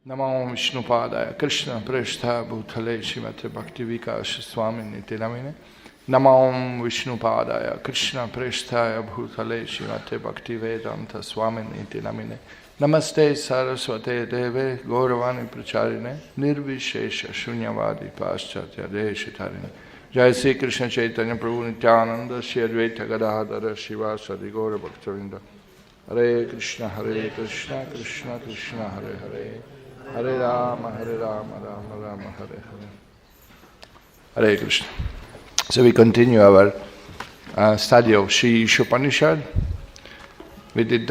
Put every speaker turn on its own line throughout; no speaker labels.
Namo Vishnupadaya Krishna Prestha Bhutale Śrīmate Bhaktivedanta Swami Niti Namine. Namo Vishnupadaya Krishna Prestha Bhutale Śrīmate Bhaktivedanta Swami Niti Namine. Namaste Saraswate Deve Gauravani Pracharine Nirvishesha Shunyavadi Paschatya Deshitarine. Jai Sri Krishna Chaitanya Prabhu Nityananda Shri Advaita Gadadhara Shivasadi Gaura Bhaktivedanta. Hare Krishna Krishna Krishna Hare Hare Hare Rama Rama Rama Hare Hare. Hare Krishna. So we continue our study of Isopanisad. We did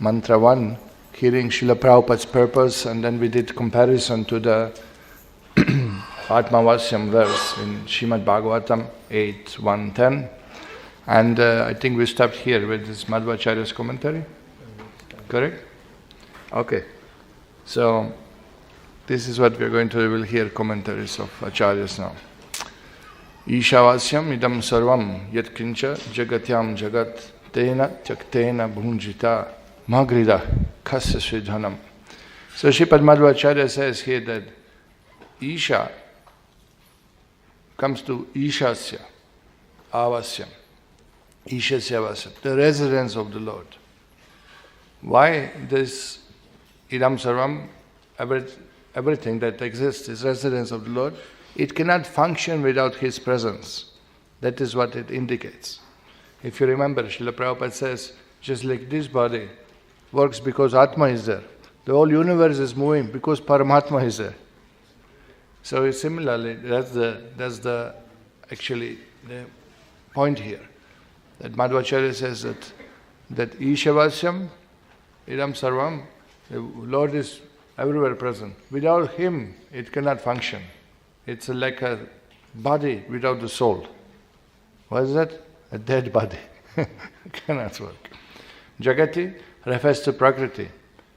mantra 1, hearing Srila Prabhupada's purpose, and then we did comparison to the Atmavasyam verse in Śrīmad Bhagavatam 8.1.10. And I think we stopped here with this Madhvācārya's commentary. Correct? Okay. So, this is what we are going to reveal here, commentaries of Acharyas now. Ishavasyam idam sarvam yat kincha jagatyam jagat tena tyaktena bhunjita magrida kasya sridhanam. So Śrīpāda Madhvācārya says here that Isha comes to Ishasya, Avasyam, Ishasya Avasyam, the residence of the Lord. Why this idam sarvam, everything that exists is residence of the Lord? It cannot function without His presence. That is what it indicates. If you remember, Srila Prabhupada says, just like this body works because Atma is there. The whole universe is moving because Paramatma is there. So similarly, that's the point here. That Madhvācārya says that Ishavasyam, Idam Sarvam, the Lord is everywhere present. Without Him, it cannot function. It's like a body without the soul. What is that? A dead body. Cannot work. Jagati refers to Prakriti,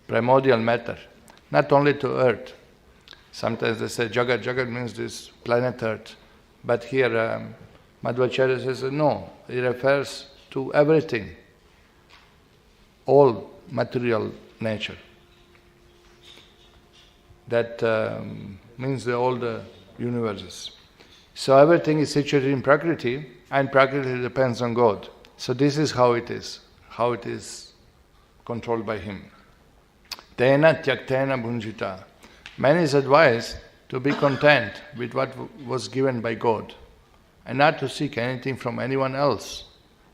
primordial matter, not only to earth. Sometimes they say Jagat. Jagat means this planet Earth. But here Madhvācārya says no, it refers to everything, all material nature. That means all the universes. So everything is situated in Prakriti, and Prakriti depends on God. So this is how it is controlled by Him. Tena tyaktena bhunjita. Man is advised to be content with what was given by God and not to seek anything from anyone else,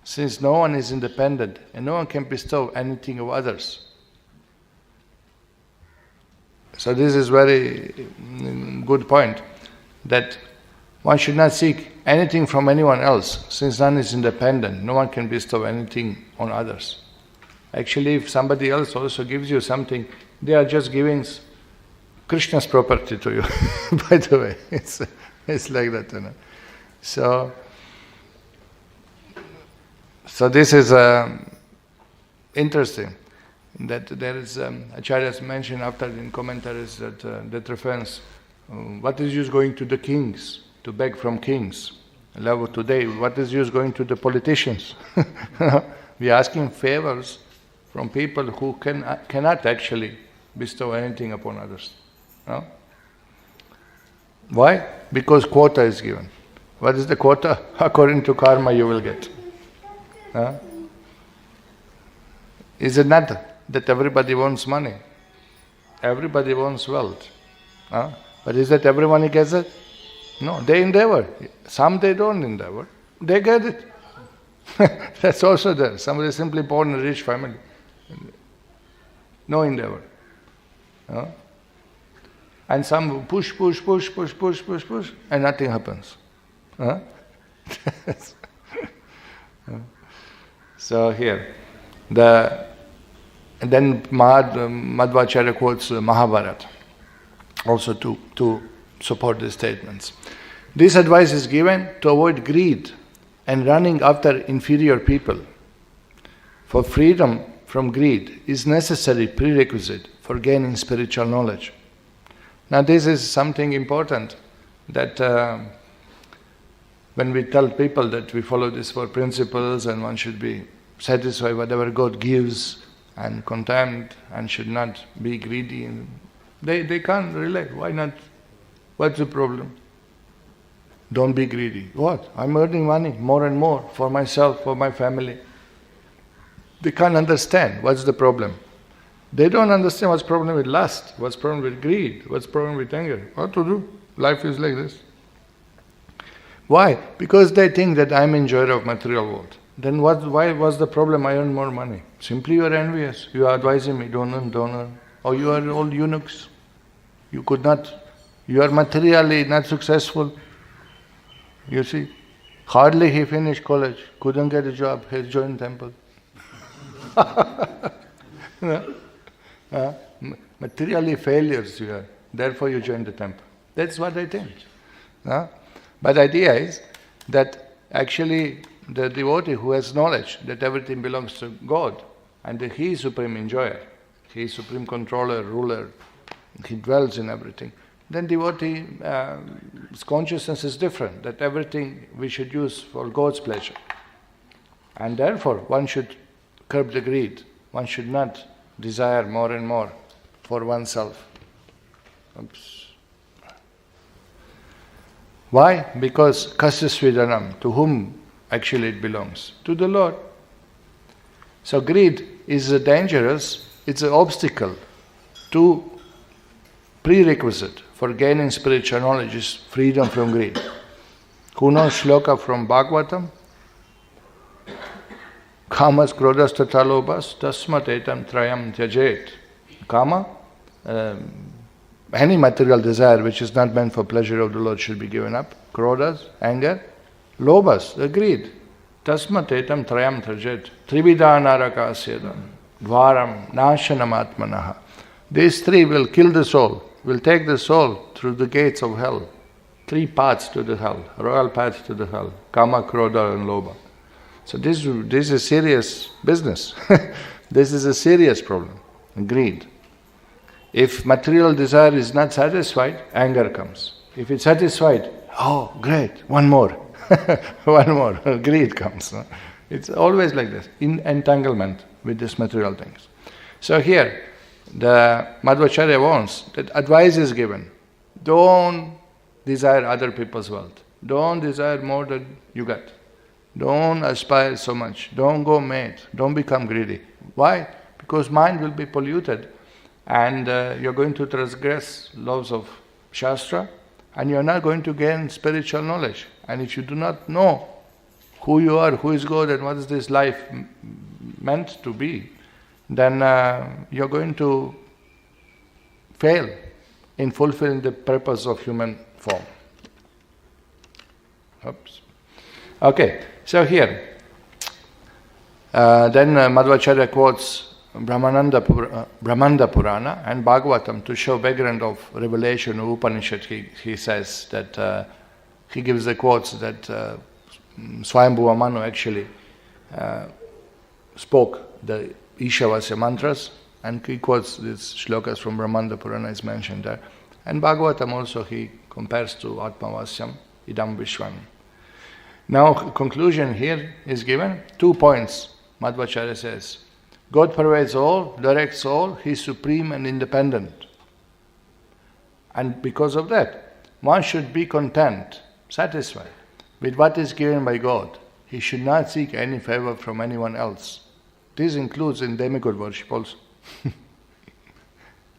since no one is independent and no one can bestow anything of others. So this is very good point, that one should not seek anything from anyone else, since none is independent, no one can bestow anything on others. Actually, if somebody else also gives you something, they are just giving Krishna's property to you, by the way. It's like that, you know. So this is interesting, that there is, Acharyas mentioned after in commentaries that refers, what is use going to the kings, to beg from kings? Level today, what is use going to the politicians? We are asking favors from people who cannot actually bestow anything upon others. No? Why? Because quota is given. What is the quota? According to karma you will get. Is it not that everybody wants money? Everybody wants wealth. But is that everyone gets it? No, they endeavor. Some they don't endeavor. They get it. That's also there. Somebody is simply born in a rich family. No endeavor. And some push, and nothing happens. So here, and then Madhvācārya quotes Mahabharata also to support the statements. This advice is given to avoid greed and running after inferior people. For freedom from greed is necessary prerequisite for gaining spiritual knowledge. Now this is something important, that when we tell people that we follow these 4 principles and one should be satisfied whatever God gives and content and should not be greedy They can't relate. Why not? What's the problem? Don't be greedy. What? I'm earning money more and more for myself, for my family. They can't understand what's the problem. They don't understand what's the problem with lust, what's the problem with greed, what's the problem with anger. What to do? Life is like this. Why? Because they think that I'm enjoyer of material world. Then why was the problem I earn more money? Simply you are envious. You are advising me, don't earn. Or you are all eunuchs. You are materially not successful. You see, hardly he finished college, couldn't get a job, he joined temple. Materially failures you are, therefore you join the temple. That's what I think. But the idea is that actually the devotee who has knowledge that everything belongs to God and that he is supreme enjoyer, he is supreme controller, ruler, he dwells in everything, then devotee's consciousness is different, that everything we should use for God's pleasure. And therefore one should curb the greed, one should not desire more and more for oneself. Oops. Why? Because kasya svidanam, to whom actually it belongs? To the Lord. So greed is it's an obstacle to prerequisite for gaining spiritual knowledge is freedom from greed. Who knows shloka from Bhagavatam? Kamas, krodhas, tatha lobhas, tasmat etam trayam tyajet. Kama, any material desire which is not meant for pleasure of the Lord should be given up. Krodhas, anger. Lobhas, the greed. Tasmat etam trayam tyajet. Tribhida narakasyedam. Dvaram nashanam atmanaha. These three will kill the soul, will take the soul through the gates of hell. 3 paths to the hell, royal paths to the hell. Kama, krodha and lobha. So this is serious business. This is a serious problem, greed. If material desire is not satisfied, anger comes. If it's satisfied, oh great, one more. One more, greed comes. It's always like this, in entanglement with these material things. So here, the Madhvācārya warns that advice is given. Don't desire other people's wealth. Don't desire more than you get. Don't aspire so much. Don't go mad. Don't become greedy. Why? Because mind will be polluted and you're going to transgress laws of Shastra and you're not going to gain spiritual knowledge. And if you do not know who you are, who is God and what is this life meant to be, then you're going to fail in fulfilling the purpose of human form. Oops. Okay, so here, then Madhvācārya quotes Brahmanda Purana and Bhagavatam to show background of revelation of Upanishad. He says that, he gives the quotes that Swayambhuva Manu actually spoke the Ishavasya mantras, and he quotes these shlokas from Brahmanda Purana is mentioned there. And Bhagavatam also he compares to Atmavasyam idam vishvam. Now conclusion here is given, 2 points. Madhvācārya says, God pervades all, directs all, He is supreme and independent. And because of that, one should be content, satisfied with what is given by God. He should not seek any favor from anyone else. This includes in demigod worship also.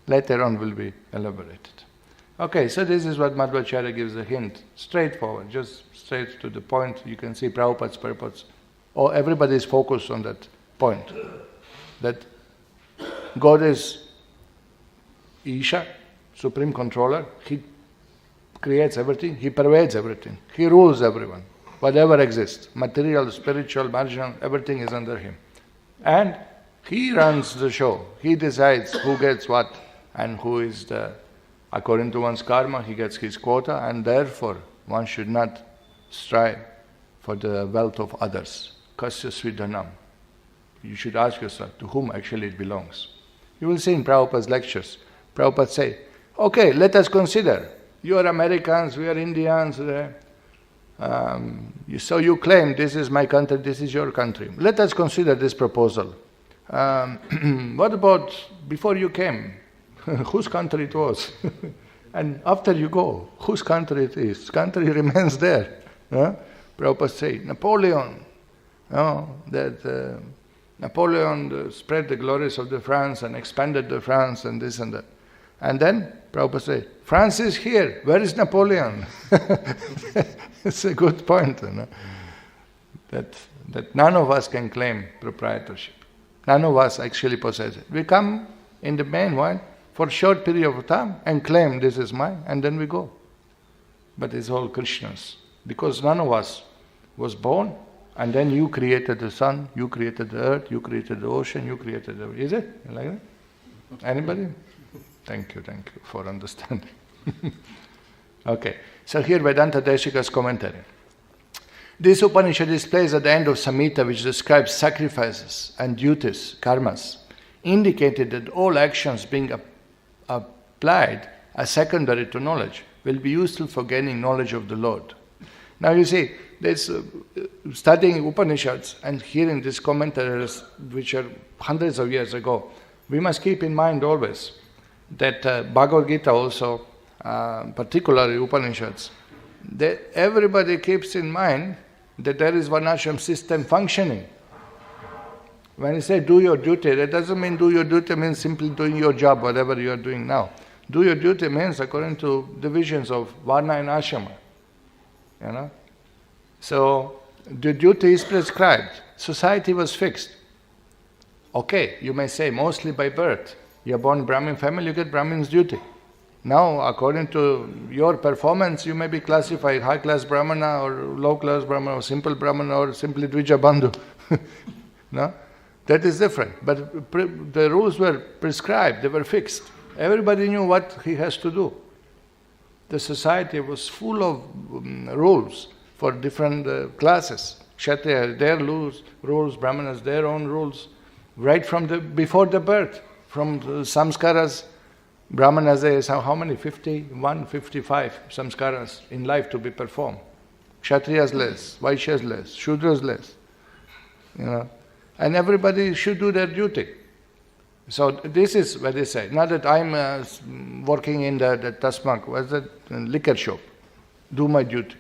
Later on will be elaborated. Okay, so this is what Madhvācārya gives a hint. Straightforward, just straight to the point. You can see Prabhupada's purpose. Oh, everybody is focused on that point. That God is Isha, Supreme Controller. He creates everything. He pervades everything. He rules everyone. Whatever exists, material, spiritual, marginal, everything is under Him. And He runs the show. He decides who gets what and who is the... According to one's karma, he gets his quota, and therefore one should not strive for the wealth of others. Kasya svidhanam. You should ask yourself to whom actually it belongs. You will see in Prabhupada's lectures, Prabhupada say, okay, let us consider. You are Americans, we are Indians. So you claim this is my country, this is your country. Let us consider this proposal. What about before you came? whose country it was. And after you go, whose country it is? Country remains there. Prabhupada said, Napoleon, that Napoleon spread the glories of the France and expanded the France and this and that. And then Prabhupada said, France is here, where is Napoleon? It's a good point, that none of us can claim proprietorship. None of us actually possess it. We come in the meanwhile for a short period of time and claim this is mine, and then we go. But it's all Krishna's. Because none of us was born, and then you created the sun, you created the earth, you created the ocean, you created the... Is it? You like that? Anybody? Thank you for understanding. Okay, so here Vedānta-deśika's commentary. This Upanishad displays at the end of Samhita, which describes sacrifices and duties, karmas, indicated that all actions being applied as secondary to knowledge will be useful for gaining knowledge of the Lord. Now you see, there's studying Upanishads and hearing these commentaries, which are hundreds of years ago, we must keep in mind always that Bhagavad Gita also, particularly Upanishads, that everybody keeps in mind that there is Varnashram system functioning. When you say do your duty, that doesn't mean do your duty means simply doing your job, whatever you are doing now. Do your duty means according to divisions of Varna and Ashrama. So the duty is prescribed. Society was fixed. Okay, you may say mostly by birth. You're born Brahmin family, you get Brahmin's duty. Now, according to your performance, you may be classified high-class Brahmana or low-class Brahmana or simple Brahmana or simply Dvija Bandhu. No? That is different. But the rules were prescribed, they were fixed. Everybody knew what he has to do. The society was full of rules for different classes. Kshatriya has their rules, Brahmanas their own rules, right from before the birth. From the samskaras, Brahmanas has how many? 51, 55 samskaras in life to be performed. Kshatriyas less, Vaishyas less, Shudras less. And everybody should do their duty. So this is what they say. Not that I'm working in the Tasmak, what's that, liquor shop. Do my duty.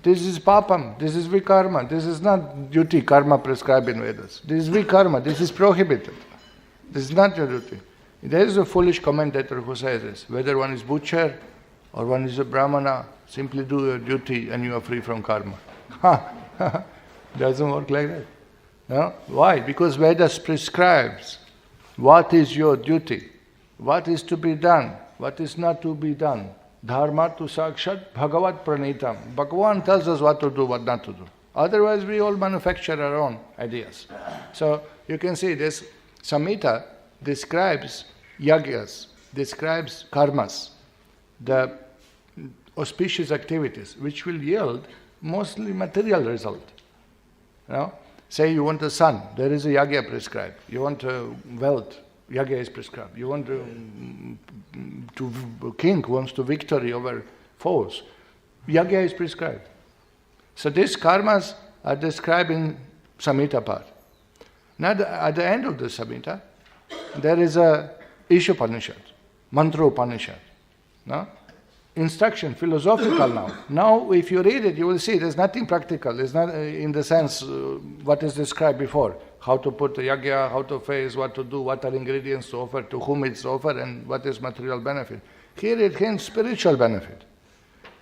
This is papam, this is vikarma, this is not duty, karma prescribed in Vedas. This is vikarma, this is prohibited. This is not your duty. There is a foolish commentator who says this, whether one is butcher or one is a brahmana, simply do your duty and you are free from karma. Doesn't work like that. No? Why? Because Vedas prescribes what is your duty, what is to be done, what is not to be done. Dharma tu sakshat bhagavat pranitam. Bhagavan tells us what to do, what not to do. Otherwise we all manufacture our own ideas. So you can see this Samhita describes yagyas, describes karmas, the auspicious activities which will yield mostly material result. Say you want a son, there is a yagya prescribed. You want wealth, yagya is prescribed. You want king wants to victory over foes, yagya is prescribed. So these karmas are described in Samhita part. Now at the end of the Samhita, there is a Isopanisad, Mantra Upanishad. No? Instruction, philosophical now. Now if you read it, you will see there's nothing practical. It's not in the sense what is described before. How to put the yagya, how to face, what to do, what are ingredients to offer, to whom it's offered, and what is material benefit. Here it hints spiritual benefit.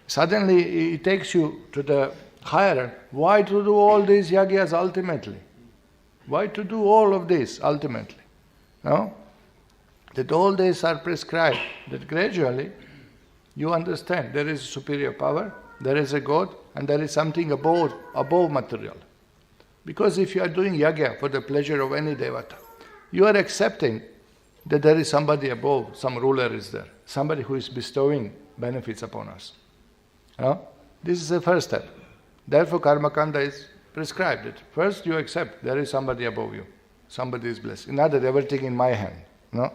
Suddenly it takes you to the higher. Why to do all these yagyas ultimately? Why to do all of this ultimately? No? That all these are prescribed, that gradually you understand there is a superior power, there is a God, and there is something above material. Because if you are doing yagya for the pleasure of any devata, you are accepting that there is somebody above, some ruler is there, somebody who is bestowing benefits upon us. No? This is the first step. Therefore karma kanda is prescribed. That first you accept there is somebody above you, somebody is blessed. Not that everything in my hand. No?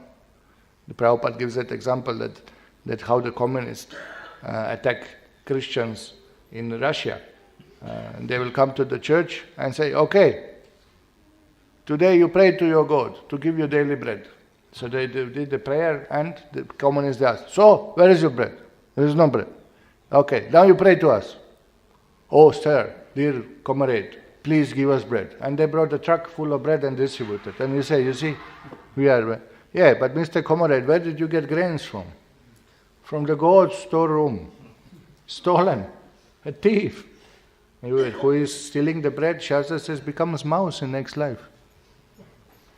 The Prabhupada gives that example that how the communists attack Christians in Russia. They will come to the church and say, okay, today you pray to your God to give you daily bread. So they did the prayer, and the communists asked, "So, where is your bread?" "There is no bread." "Okay, now you pray to us." "Oh, sir, dear comrade, please give us bread." And they brought a truck full of bread and distributed. And you say, "You see, we are..." "Yeah, but Mr. Comrade, where did you get grains from?" "From the God's storeroom. Stolen. A thief." Who is stealing the bread, Shastra says, becomes mouse in next life.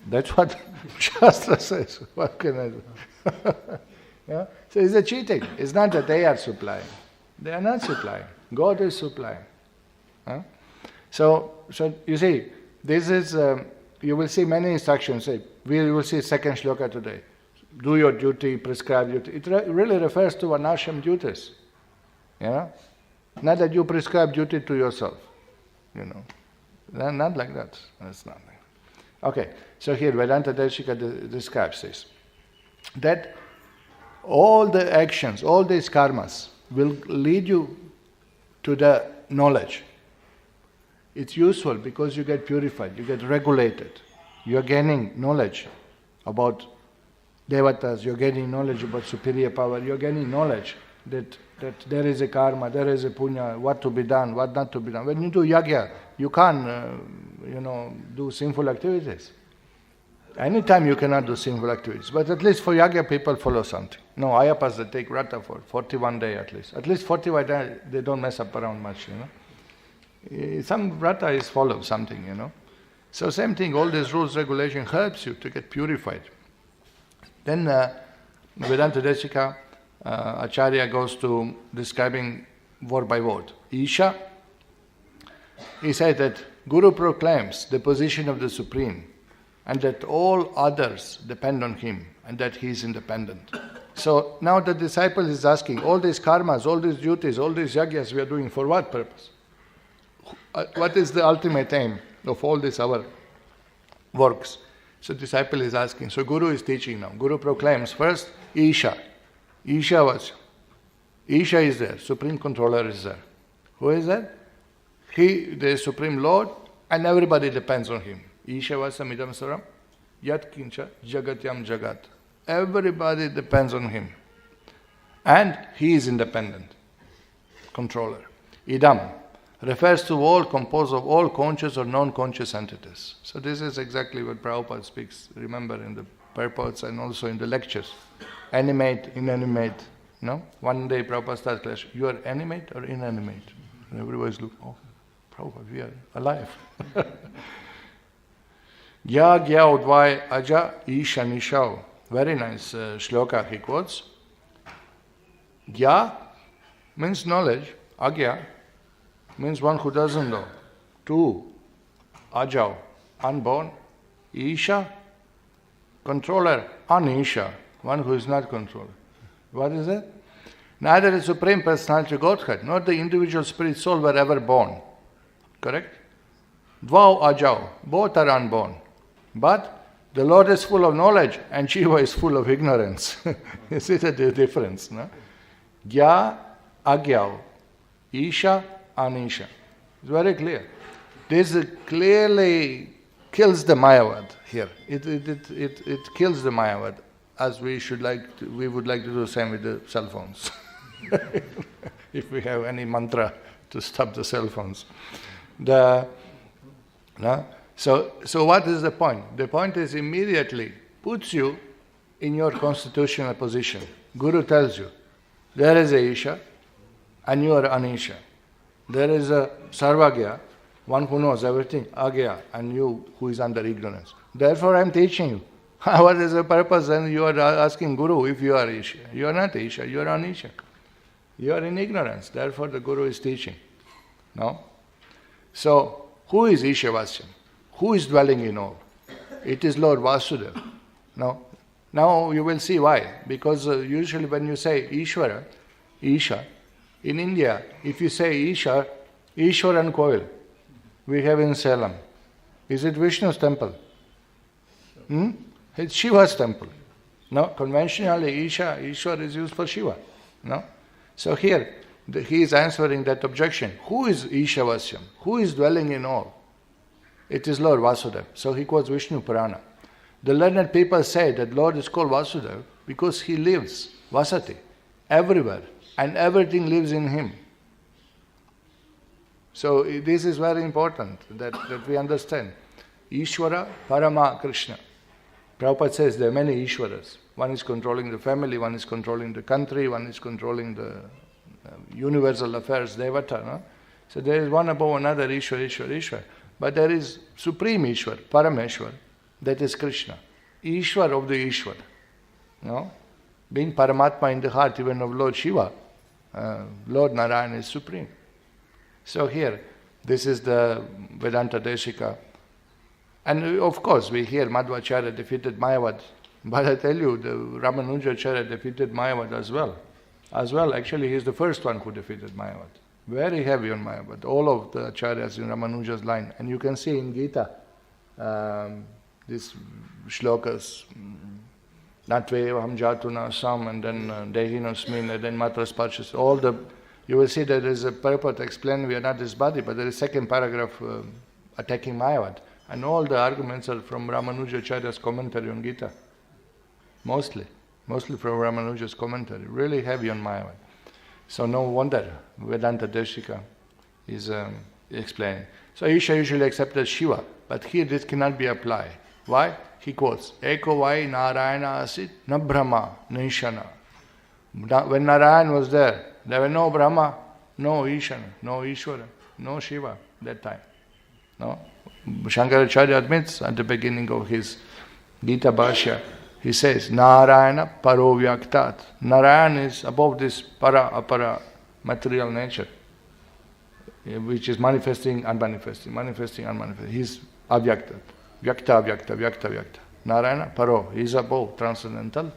That's what Shastra says. What can I do? Yeah? So it's a cheating. It's not that they are supplying. They are not supplying. God is supplying. Huh? So you see, this is, you will see many instructions. We will see second shloka today. Do your duty, prescribe duty. It really refers to varnashram duties. Not that you prescribe duty to yourself. Not like that. That's not like that. Okay, so here Vedānta-deśika describes this. That all the actions, all these karmas will lead you to the knowledge. It's useful because you get purified, you get regulated. You are gaining knowledge about devatas, you're gaining knowledge about superior power, you're gaining knowledge that there is a karma, there is a punya, what to be done, what not to be done. When you do yajna, you can't, do sinful activities. Anytime you cannot do sinful activities, but at least for yajna people follow something. No, ayapas they take vrata for 41 days at least. At least 41 days they don't mess up around much, Some vrata is follow something, So same thing, all these rules, regulation helps you to get purified. Then Vedānta-deśika, Acharya goes to describing word by word. Isha, he said that Guru proclaims the position of the Supreme and that all others depend on him and that he is independent. So now the disciple is asking, all these karmas, all these duties, all these yajnas we are doing, for what purpose? What is the ultimate aim of all these our works? So disciple is asking, so Guru is teaching now. Guru proclaims first, Isha. Isha was. Isha is there, Supreme Controller is there. Who is that? He, the Supreme Lord, and everybody depends on him. Isha vasam idam saram, yat kincha jagatyam jagat. Everybody depends on him. And he is independent, controller. Idam refers to all composed of all conscious or non-conscious entities. So this is exactly what Prabhupada speaks, remember, in the purports and also in the lectures. Animate, inanimate. One day Prabhupada starts class, you are animate or inanimate? And everybody's looking, oh, Prabhupada, we are alive. Gya gya udvai aja isha nishau. Very nice shloka he quotes. Gya means knowledge, agya means one who doesn't know. Two, ajau, unborn. Isha, controller, anisha, one who is not controller. What is it? Neither the Supreme Personality of Godhead nor the individual spirit soul were ever born. Correct? Dvau ajau, both are unborn. But the Lord is full of knowledge and Shiva is full of ignorance. You see the difference, no? Gya, agyau, isha, anisha. It's very clear. This clearly kills the Mayavad here. It kills the Mayavad, as we would like to do the same with the cell phones. If we have any mantra to stop the cell phones. So what is the point? The point is immediately puts you in your constitutional position. Guru tells you, there is a Isha and you are Anisha. There is a Sarvagya, one who knows everything, Agya, and you who is under ignorance. Therefore I am teaching you. What is the purpose? And you are asking Guru if you are Isha. You are not Isha, you are Anisha. You are in ignorance. Therefore the Guru is teaching. No? So, who is Isha-vasyam? Who is dwelling in all? It is Lord Vasudeva. No? Now you will see why. Because usually when you say Ishvara, Isha, in India, if you say Isha, Ishwaran Koil, we have in Salem. Is it Vishnu's temple? It's Shiva's temple. No? Conventionally, Ishwar is used for Shiva. No? So here, he is answering that objection. Who is Isha-vasyam? Who is dwelling in all? It is Lord Vasudeva. So he quotes Vishnu Purana. The learned people say that Lord is called Vasudeva because He lives, Vasati, everywhere, and everything lives in Him. So this is very important that we understand. Ishvara, Parama, Krishna. Prabhupada says there are many Ishvaras. One is controlling the family, one is controlling the country, one is controlling the universal affairs, Devata. No? So there is one above another, Ishvara. But there is Supreme Ishvara, Parameshwar, that is Krishna. Ishvara of the Ishvara. No? Being Paramatma in the heart even of Lord Shiva, Lord Narayana is Supreme. So here, this is the Vedānta-deśika. And of course, we hear Madhvācārya defeated Mayavad. But I tell you, the Ramanujacharya defeated Mayavad as well. Actually, he is the first one who defeated Mayavad. Very heavy on Mayavad. All of the acharyas in Ramanuja's line. And you can see in Gita, these shlokas, Natvevaham Jatuna Sam, and then Dehinosmin, and then Matras Parchas, all the, you will see that there is a purport to explain we are not this body, but there is second paragraph attacking Mayavad. And all the arguments are from Ramanujacharya's commentary on Gita. Mostly from Ramanuja's commentary, really heavy on Mayavad. So no wonder Vedānta-deśika is explaining. So Isha usually accepted Shiva, but here this cannot be applied. Why? He quotes, Eko vai Narayana asit na Brahma Nishana. When Narayan was there were no Brahma, no Ishana, no Ishvara, no Shiva that time. No? Shankaracharya admits at the beginning of his Gita Bhashya, he says, Narayana paro vyaktat. Narayan is above this para apara material nature, which is manifesting, unmanifesting, manifesting, unmanifesting. He's avyaktat. Vyakta, vyakta, vyakta, vyakta. Narayana paro, he is above, transcendental.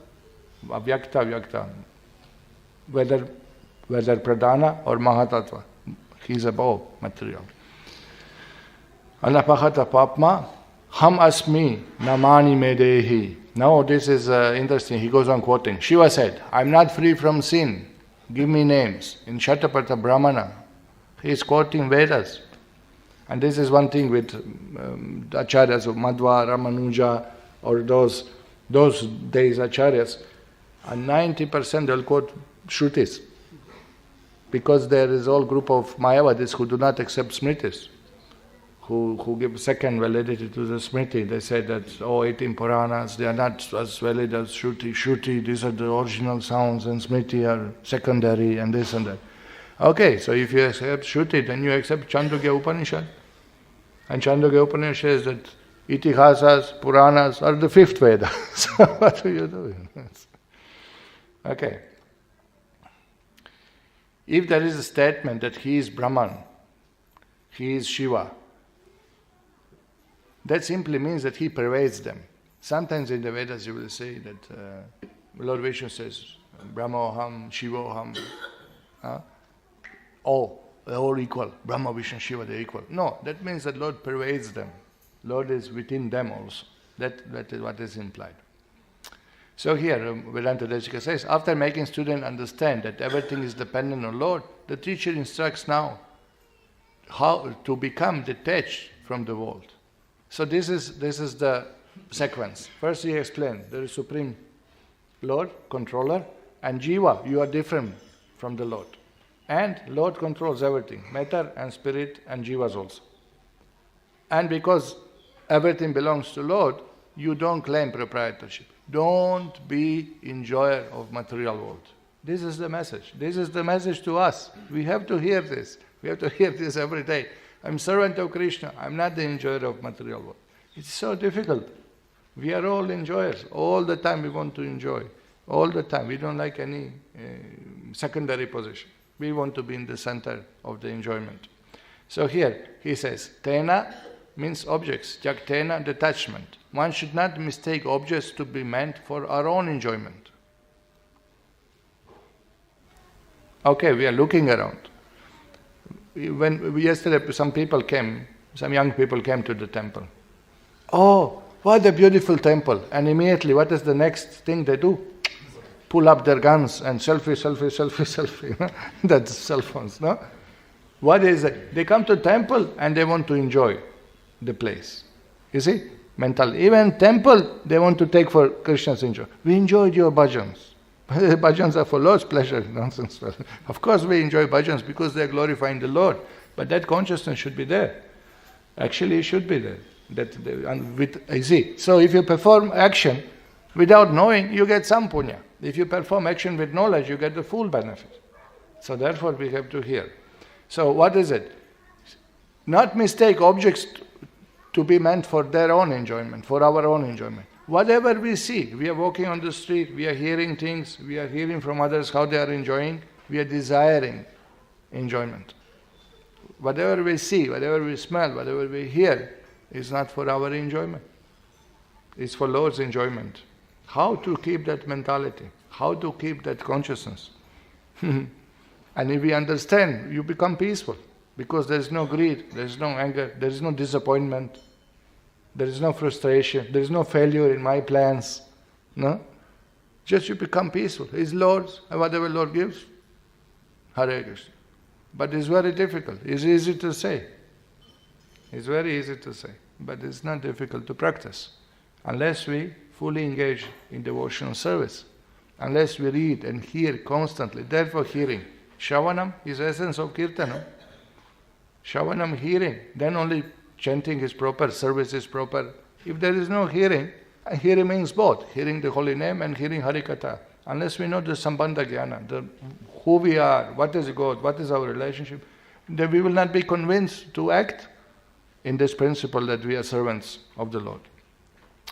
Avyakta, vyakta. Whether pradhana or mahatattva, he is above material. Anapahata papma, ham asmi namani medehi. Now this is interesting, he goes on quoting. Shiva said, I am not free from sin, give me names. In Shatapatha Brahmana, he is quoting Vedas. And this is one thing with the acharyas of Madhva, Ramanuja, or those days acharyas, and 90% they'll quote Shrutis. Because there is all group of Mayavadis who do not accept Smritis, who give second validity to the Smriti. They say that, 18 Puranas, they are not as valid as Shruti. Shruti, these are the original sounds, and Smriti are secondary, and this and that. Okay, so if you accept Shruti, then you accept Chandogya Upanishad. And Chandogya Upanishad says that Itihasas, Puranas are the fifth Veda. So what are you doing? Okay. If there is a statement that he is Brahman, he is Shiva, that simply means that he pervades them. Sometimes in the Vedas you will say that Lord Vishnu says, Brahmoham, Shivoham. They're all equal. Brahma, Vishnu, Shiva, they're equal. No, that means that Lord pervades them. Lord is within them also. That is what is implied. So here, Vedānta-deśika says, after making student understand that everything is dependent on Lord, the teacher instructs now how to become detached from the world. So this is the sequence. First he explained, there is Supreme Lord, controller, and Jiva, you are different from the Lord. And Lord controls everything, matter and spirit and Jivas also. And because everything belongs to Lord, you don't claim proprietorship. Don't be enjoyer of material world. This is the message. This is the message to us. We have to hear this. We have to hear this every day. I'm servant of Krishna. I'm not the enjoyer of material world. It's so difficult. We are all enjoyers. All the time we want to enjoy. All the time. We don't like any secondary position. We want to be in the center of the enjoyment. So here he says, Tena means objects, Jaktena, detachment. One should not mistake objects to be meant for our own enjoyment. Okay, we are looking around. Yesterday some young people came to the temple. Oh, what a beautiful temple. And immediately, what is the next thing they do? Pull up their guns and selfie. That's cell phones, no? What is it? They come to temple and they want to enjoy the place. You see? mental. Even temple, they want to take for Krishna's enjoy. We enjoyed your bhajans. Bhajans are for Lord's pleasure, nonsense. Of course we enjoy bhajans because they are glorifying the Lord. But that consciousness should be there. Actually, it should be there. So if you perform action without knowing, you get some punya. If you perform action with knowledge, you get the full benefit. So therefore we have to hear. So what is it? Not mistake objects to be meant for their own enjoyment, for our own enjoyment. Whatever we see, we are walking on the street, we are hearing things, we are hearing from others how they are enjoying, we are desiring enjoyment. Whatever we see, whatever we smell, whatever we hear is not for our enjoyment. It's for Lord's enjoyment. How to keep that mentality? How to keep that consciousness? And if we understand, you become peaceful. Because there is no greed, there is no anger, there is no disappointment, there is no frustration, there is no failure in my plans. No? Just you become peaceful. It's Lord's, and whatever Lord gives, Hare Krishna. But it's very difficult. It's easy to say. It's very easy to say. But it's not difficult to practice. Unless we fully engage in devotional service. Unless we read and hear constantly. Therefore hearing. Shravanam is the essence of Kirtanam. Shravanam, hearing, then only chanting is proper, service is proper. If there is no hearing, hearing means both, hearing the holy name and hearing Harikatha. Unless we know the Sambandha Jnana, who we are, what is God, what is our relationship, then we will not be convinced to act in this principle that we are servants of the Lord.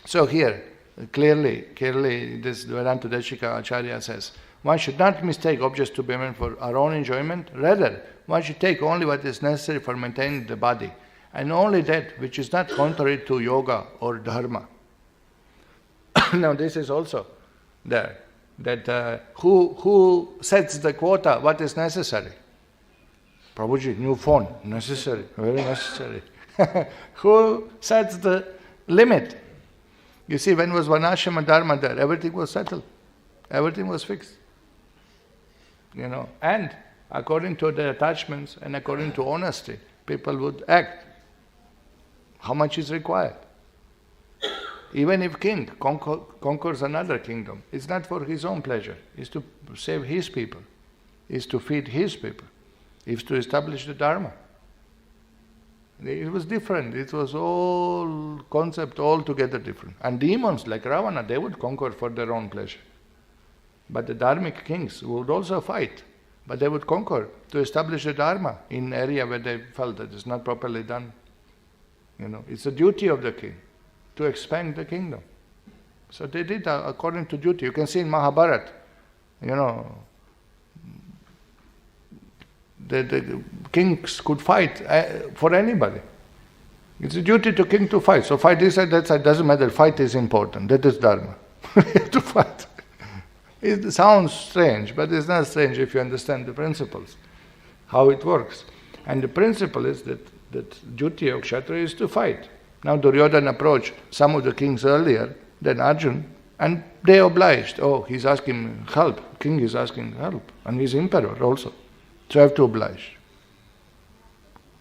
So here, clearly, this Vedānta-deśika Acharya says, one should not mistake objects to be meant for our own enjoyment, rather, one should take only what is necessary for maintaining the body, and only that which is not contrary to yoga or dharma. Now this is also there, that who sets the quota, what is necessary? Prabhuji, new phone, necessary, very necessary. Who sets the limit? You see, when was Varnashrama Dharma there, everything was settled, everything was fixed. And according to their attachments and according to honesty, people would act. How much is required? Even if king conquers another kingdom, it's not for his own pleasure. It's to save his people. It's to feed his people. It's to establish the Dharma. It was different. It was all concept altogether different. And demons like Ravana, they would conquer for their own pleasure. But the dharmic kings would also fight, but they would conquer to establish the Dharma in an area where they felt that it's not properly done. It's the duty of the king to expand the kingdom. So they did according to duty. You can see in Mahabharata, the kings could fight for anybody. It's a duty to king to fight. So fight this side, that side, doesn't matter. Fight is important. That is Dharma. To fight. It sounds strange, but it's not strange if you understand the principles, how it works. And the principle is that duty of Kshatriya is to fight. Now Duryodhana approached some of the kings earlier than Arjun, and they obliged. Oh, he's asking help. King is asking help, and he's emperor also. So I have to oblige.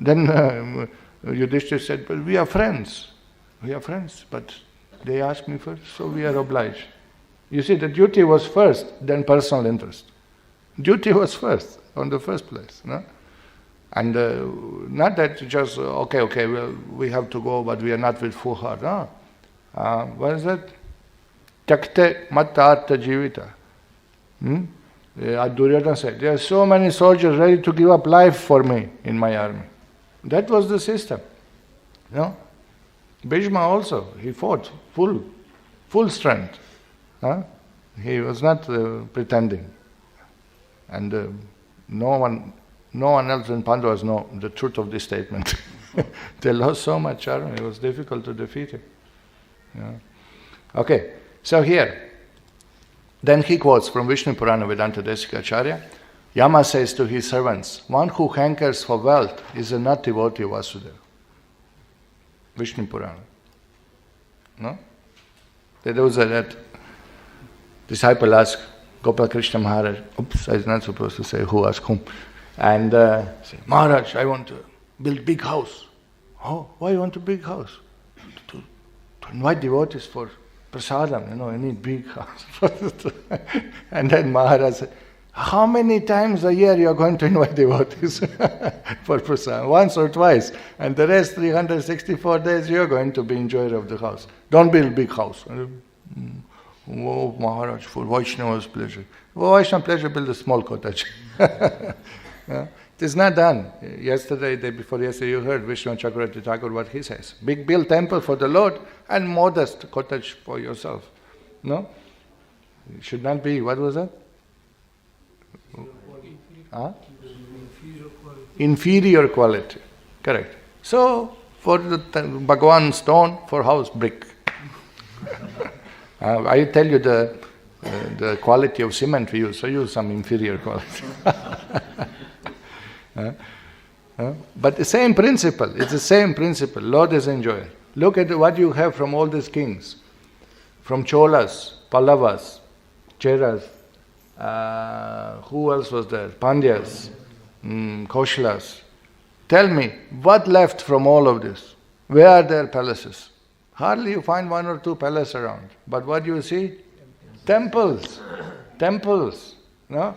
Then Yudhishthira said, but we are friends. We are friends, but they asked me first, so we are obliged. You see, the duty was first, then personal interest. Duty was first, on the first place. No? And not that just, okay, well, we have to go, but we are not with full heart. No. What is that? Tyakte matta jivita. Duryodhana said, there are so many soldiers ready to give up life for me in my army. That was the system. No? Bhishma also, he fought full strength. He was not pretending. And no one else in Pandavas know the truth of this statement. They lost so much army, it was difficult to defeat him. Okay, so here, then he quotes from Vishnu Purana Vedānta-deśika Acharya, Yama says to his servants, one who hankers for wealth is a not devotee of Vasudeva. Vishnu Purana. No? There was that disciple asked Gopal Krishna Maharaj, oops, I was not supposed to say who asked whom, and said, Maharaj, I want to build big house. Oh, why you want a big house? To invite devotees for prasadam, you need big house. And then Maharaj said, how many times a year you are going to invite devotees for prasadam? Once or twice. And the rest 364 days you are going to be enjoyer of the house. Don't build big house. Oh, Maharaj, for Vaishnava's pleasure. For Vaishnava's pleasure, build a small cottage. Yeah? It is not done. Yesterday, day before yesterday, you heard Vishnu Chakravarti Ṭhākura what he says. Big build temple for the Lord and modest cottage for yourself. No? It should not be, what was that? Inferior quality. Correct. So, for the Bhagavan stone, for house, brick. I tell you the quality of cement we use, so use some inferior quality. But the same principle, it's the same principle. Lord is enjoyer. Look at what you have from all these kings. From Cholas, Pallavas, Cheras, who else was there? Pandyas, Koshalas. Tell me, what left from all of this? Where are their palaces? Hardly you find one or two palaces around. But what do you see? Temples. Temples. No?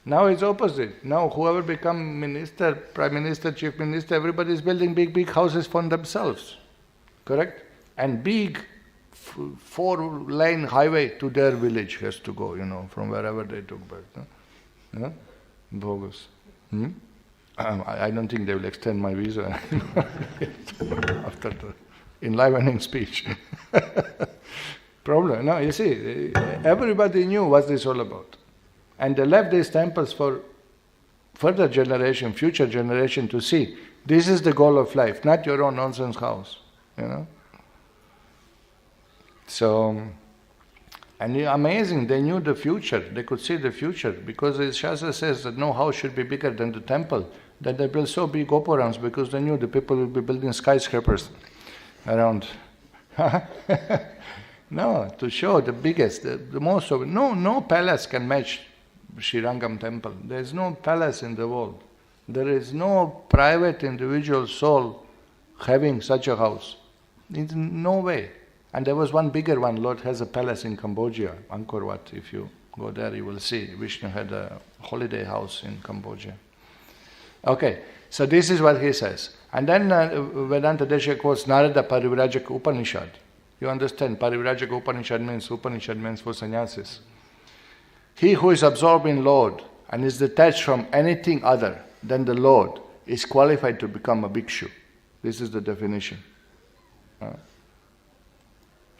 Now it's opposite. Now whoever become minister, prime minister, chief minister, everybody is building big houses for themselves. Correct? And big 4-lane highway to their village has to go, from wherever they took birth. No? Bogus. I don't think they will extend my visa after the enlivening speech. Problem. No, you see, everybody knew what this is all about. And they left these temples for further generation, future generation to see. This is the goal of life, not your own nonsense house. So, and amazing, they knew the future. They could see the future because the Shastra says that no house should be bigger than the temple. That they built so big gopurams because they knew the people would be building skyscrapers around. No, to show the biggest, the most of it. No palace can match Srirangam temple. There is no palace in the world. There is no private individual soul having such a house. In no way. And there was one bigger one. Lord has a palace in Cambodia, Angkor Wat. If you go there, you will see Vishnu had a holiday house in Cambodia. Okay, so this is what he says. And then Vedānta-deśika quotes Narada Parivrajaka Upanishad. You understand, Parivrajaka Upanishad means for sannyasis. He who is absorbed in Lord and is detached from anything other than the Lord is qualified to become a bhikshu. This is the definition.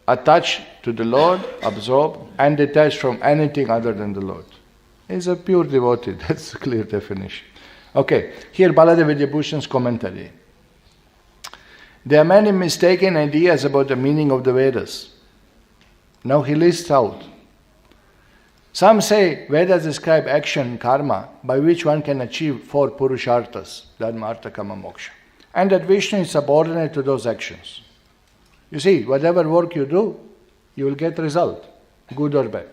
Attached to the Lord, absorbed, and detached from anything other than the Lord. Is a pure devotee. That's a clear definition. Okay, here Baladeva Vidyābhūṣaṇa's commentary. There are many mistaken ideas about the meaning of the Vedas. Now he lists out. Some say Vedas describe action, karma, by which one can achieve 4 purusharthas, dharma, artha, kama, moksha. And that Vishnu is subordinate to those actions. You see, whatever work you do, you will get result, good or bad.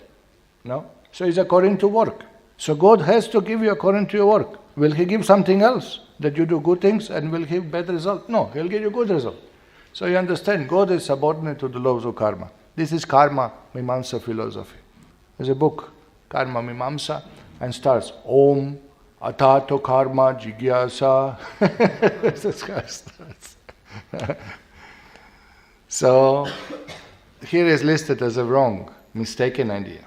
No? So it's according to work. So God has to give you according to your work. Will He give something else? That you do good things and will give bad result? No, He'll give you good result. So you understand, God is subordinate to the laws of karma. This is karma mimamsa philosophy. There's a book, Karma Mimamsa, and starts, Om Atato Karma Jigyasa. This is how it starts. So, here is listed as a wrong, mistaken idea.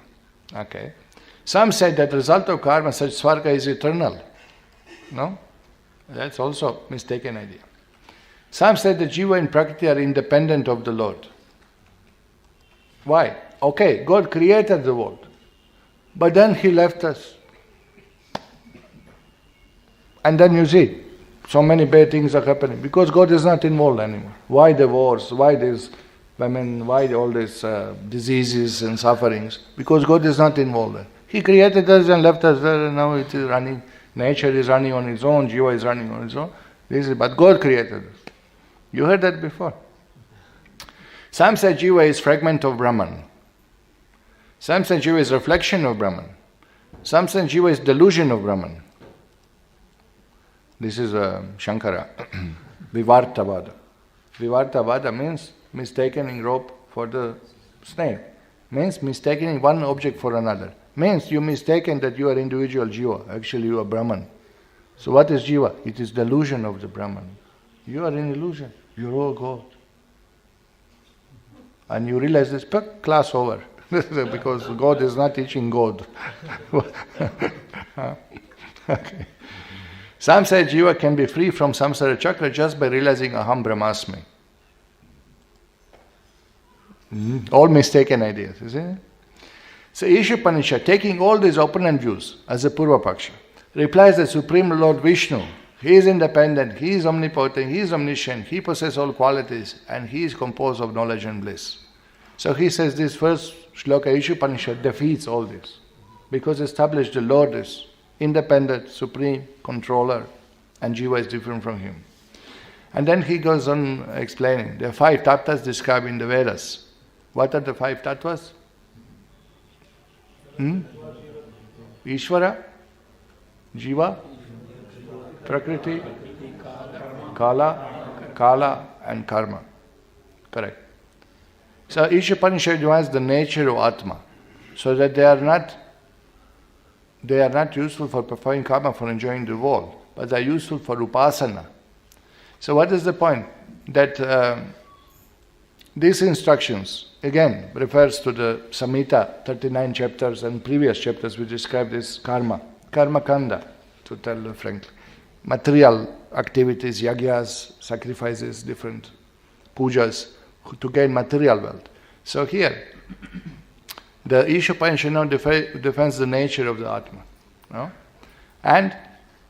Okay. Some say that the result of karma, such svarga, is eternal. No? That's also mistaken idea. Some say that jiva and prakriti are independent of the Lord. Why? Okay, God created the world. But then He left us. And then you see, so many bad things are happening because God is not involved anymore. Why the wars? Why this women? Why all these diseases and sufferings? Because God is not involved there. He created us and left us there, and now it is running. Nature is running on its own. Jiva is running on its own. But God created us. You heard that before. Some say Jiva is fragment of Brahman. Some say Jiva is reflection of Brahman. Some say Jiva is delusion of Brahman. This is Shankara. Vivartavada. Vivartavada means mistaking rope for the snake. Means mistaking one object for another. Means you mistaken that you are individual jiva. Actually you are Brahman. So what is jiva? It is delusion of the Brahman. You are in illusion. You are all God. And you realize this, class over. Because God is not teaching God. Okay. Some say jiva can be free from samsara chakra just by realizing aham brahmasmi. All mistaken ideas, isn't it? So Isopanisad, taking all these opponent views as a Purva Paksha, replies that Supreme Lord Vishnu, He is independent, He is omnipotent, He is omniscient, He possesses all qualities, and He is composed of knowledge and bliss. So he says this first shloka, Isopanisad, defeats all this, because established the Lord is independent, supreme, controller, and jiva is different from Him. And then he goes on explaining, there are 5 tattvas described in the Vedas. What are the 5 tattvas? Ishvara, Jiva, Prakriti, Kala, and Karma. Correct. So Isopanisad defines the nature of Atma, so that they are not useful for performing karma, for enjoying the world, but they are useful for upasana. So what is the point? That these instructions, again, refers to the Samhita, 39 chapters and previous chapters which describe this karma kanda, to tell frankly. Material activities, yagyas, sacrifices, different pujas, to gain material wealth. So here, the Isopanisad now defends the nature of the Atma. No? And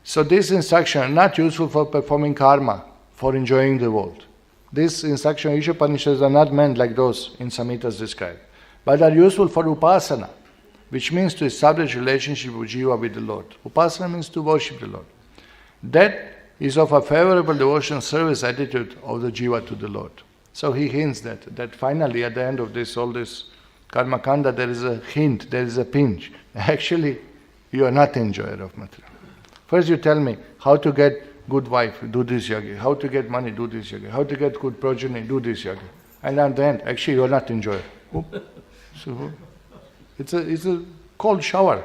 so these instructions are not useful for performing karma, for enjoying the world. These instructions, Isopanishads, are not meant like those in Samhitas described, but are useful for upasana, which means to establish relationship with jiva with the Lord. Upasana means to worship the Lord. That is of a favorable devotional service attitude of the jiva to the Lord. So he hints that finally at the end of this, all this karma kanda, there is a hint, there is a pinch. Actually, you are not enjoyer of material. First you tell me how to get good wife, do this yagi. How to get money, do this yagi. How to get good progeny, do this yagi. And at the end, actually you are not enjoyer. So it's a cold shower.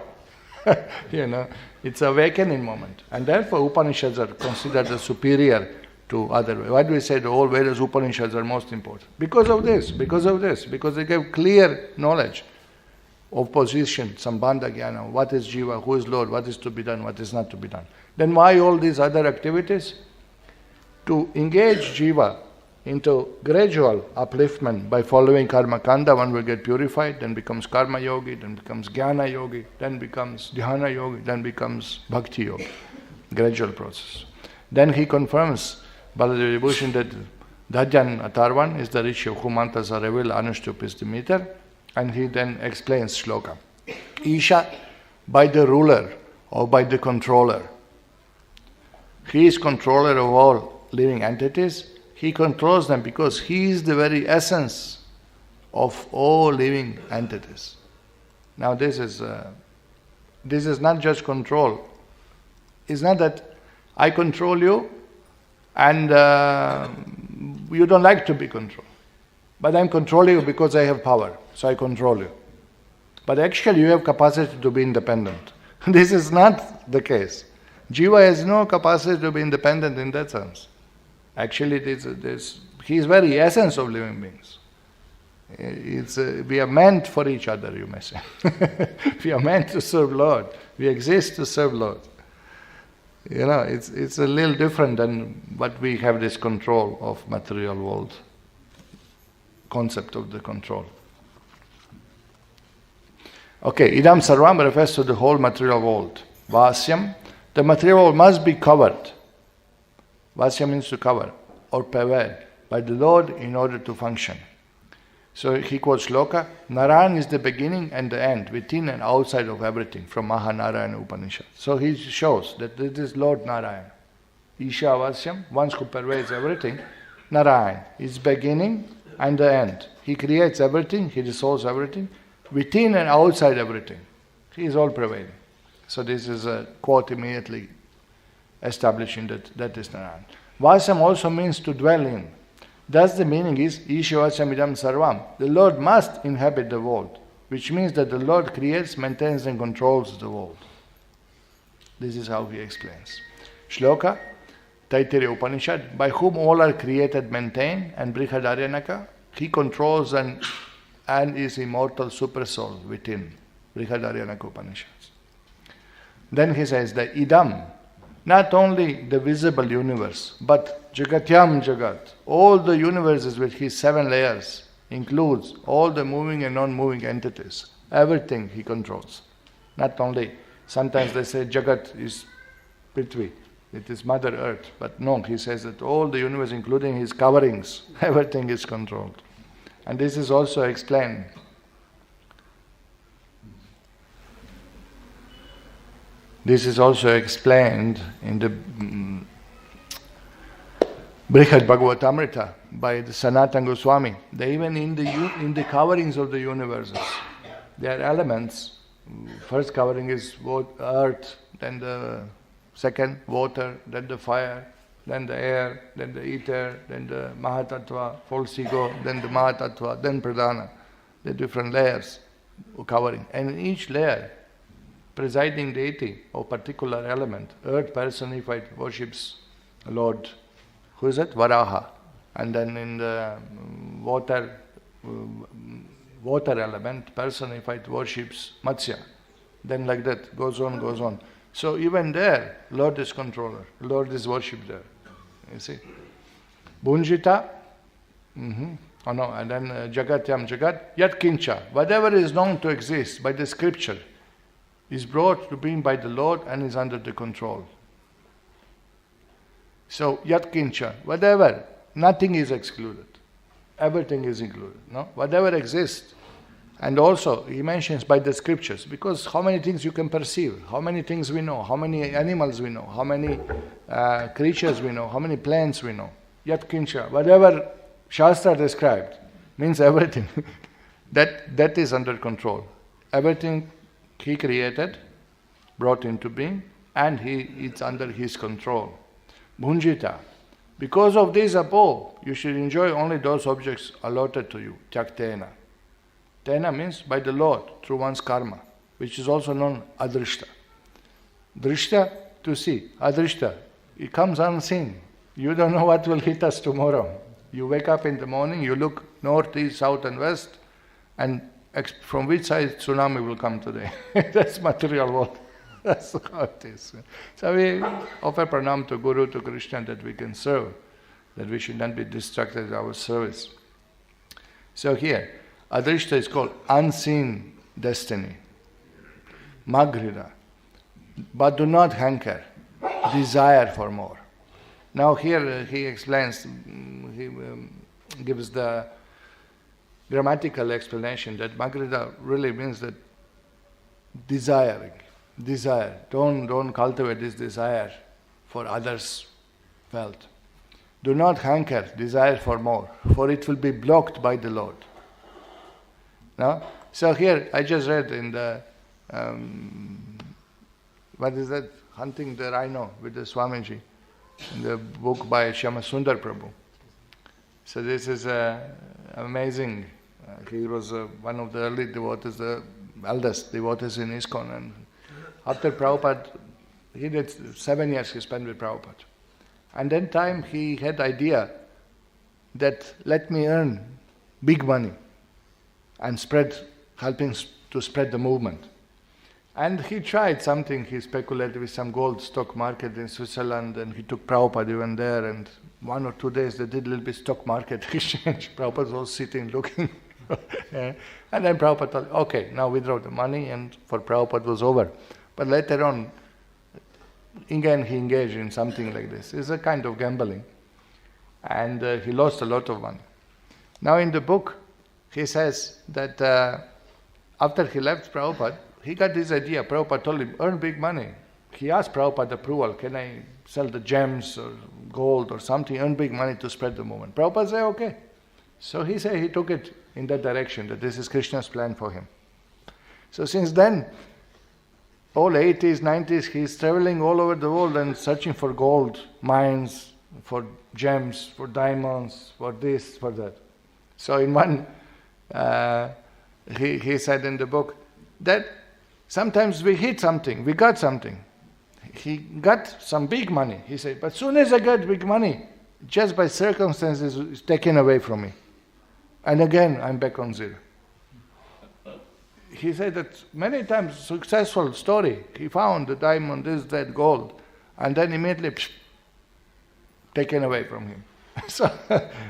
It's an awakening moment. And therefore Upanishads are considered the superior to other. Why do we say the whole Vedas Upanishads are most important? Because of this, because they give clear knowledge of position, sambandha jnana, what is jiva, who is Lord, what is to be done, what is not to be done. Then why all these other activities? To engage jiva into gradual upliftment by following karma kanda, one will get purified, then becomes karma yogi, then becomes jnana yogi, then becomes dhyana yogi, then becomes bhakti yogi. Gradual process. Then he confirms Baladeva devotion that Dhajjan Atharvan is the rishi of whom mantras are revealed, Anushtup is the meter, and he then explains shloka. Isha, by the ruler or by the controller. He is controller of all living entities. He controls them because he is the very essence of all living entities. Now this is not just control. It's not that I control you and you don't like to be controlled. But I'm controlling you because I have power, so I control you. But actually you have capacity to be independent. This is not the case. Jiva has no capacity to be independent in that sense. Actually, he is very essence of living beings. We are meant for each other, you may say. We are meant to serve Lord. We exist to serve Lord. It's a little different than what we have this control of material world. Concept of the control. Okay, idam sarvam refers to the whole material world. Vasyam, the material world must be covered. Vasya means to cover or pervade by the Lord in order to function. So he quotes shloka, Narayan is the beginning and the end, within and outside of everything, from Mahanarayana Upanishad. So he shows that this is Lord Narayan. Isha Vasyam, one who pervades everything, Narayan is beginning and the end. He creates everything, he dissolves everything, within and outside everything. He is all pervading. So this is a quote immediately establishing that is Narayan. Vasam also means to dwell in. Thus the meaning is, Ishvachamidam Sarvam. The Lord must inhabit the world, which means that the Lord creates, maintains and controls the world. This is how he explains. Shloka, Taittiriya Upanishad, by whom all are created, maintained, and Brihadaryanaka, he controls and is immortal super soul within. Brihadaryanaka Upanishads. Then he says that Idam, not only the visible universe, but Jagatyam Jagat, all the universes with his 7 layers, includes all the moving and non-moving entities. Everything he controls. Not only, sometimes they say Jagat is Prithvi, it is Mother Earth, but no, he says that all the universe, including his coverings, everything is controlled. And this is also explained. This is also explained in the Brihad Bhagavatamrita by the Sanatana Goswami. They even in the coverings of the universes, there are elements. First covering is earth, then the second water, then the fire, then the air, then the ether, then the Mahatattva, false ego, then the Mahatattva, then Pradhana. The different layers covering. And in each layer, presiding deity or particular element, earth personified worships Lord, who is it? Varaha. And then in the water element, personified worships Matsya. Then like that, goes on, goes on. So even there, Lord is controller, Lord is worshipped there. You see? Bhunjita, oh no, and then Jagatyam Jagat, Yat Kincha, whatever is known to exist by the scripture, is brought to being by the Lord and is under the control. So, Yat Kincha, whatever, nothing is excluded. Everything is included. No? Whatever exists. And also, he mentions by the scriptures, because how many things you can perceive, how many things we know, how many animals we know, how many creatures we know, how many plants we know. Yat Kincha, whatever Shastra described, means everything. that is under control. Everything he created, brought into being, and it's under his control. Bhunjita. Because of this above, you should enjoy only those objects allotted to you. Tyaktena. Tena means by the Lord, through one's karma, which is also known adrishta. Drishta, to see. Adrishta, it comes unseen. You don't know what will hit us tomorrow. You wake up in the morning, you look north, east, south and west, and from which side tsunami will come today. That's material world. That's how it is. So we offer pranam to Guru, to Krishna, that we can serve, that we should not be distracted in our service. So here, Adrishta is called unseen destiny. Maghrira. But do not hanker, desire for more. Now here he explains, he gives the grammatical explanation that Maghrira really means that desiring. Desire. Don't cultivate this desire for others' wealth. Do not hanker, desire for more, for it will be blocked by the Lord. No? So here, I just read in the, what is that? Hunting the Rhino with the Swamiji, in the book by Shyamasundar Prabhu. So this is amazing. He was one of the early devotees, the eldest devotees in ISKCON, and after Prabhupada, he did 7 years he spent with Prabhupada. And then time he had idea that let me earn big money and helping to spread the movement. And he tried something, he speculated with some gold stock market in Switzerland, and he took Prabhupada even there, and 1 or 2 days they did a little bit stock market exchange. Prabhupada was sitting looking. And then Prabhupada told, okay, now withdraw the money, and for Prabhupada was over. But later on, again he engaged in something like this. It's a kind of gambling. And he lost a lot of money. Now in the book, he says that after he left Prabhupada, he got this idea. Prabhupada told him, earn big money. He asked Prabhupada approval, can I sell the gems or gold or something, earn big money to spread the movement. Prabhupada said, okay. So he said he took it in that direction, that this is Krishna's plan for him. So since then, all 80s, 90s, he's traveling all over the world and searching for gold mines, for gems, for diamonds, for this, for that. So in one, he said in the book that sometimes we hit something, we got something. He got some big money. He said, but soon as I got big money, just by circumstances, it's taken away from me. And again, I'm back on zero. He said that many times, successful story, he found the diamond, this, that, gold, and then immediately taken away from him. So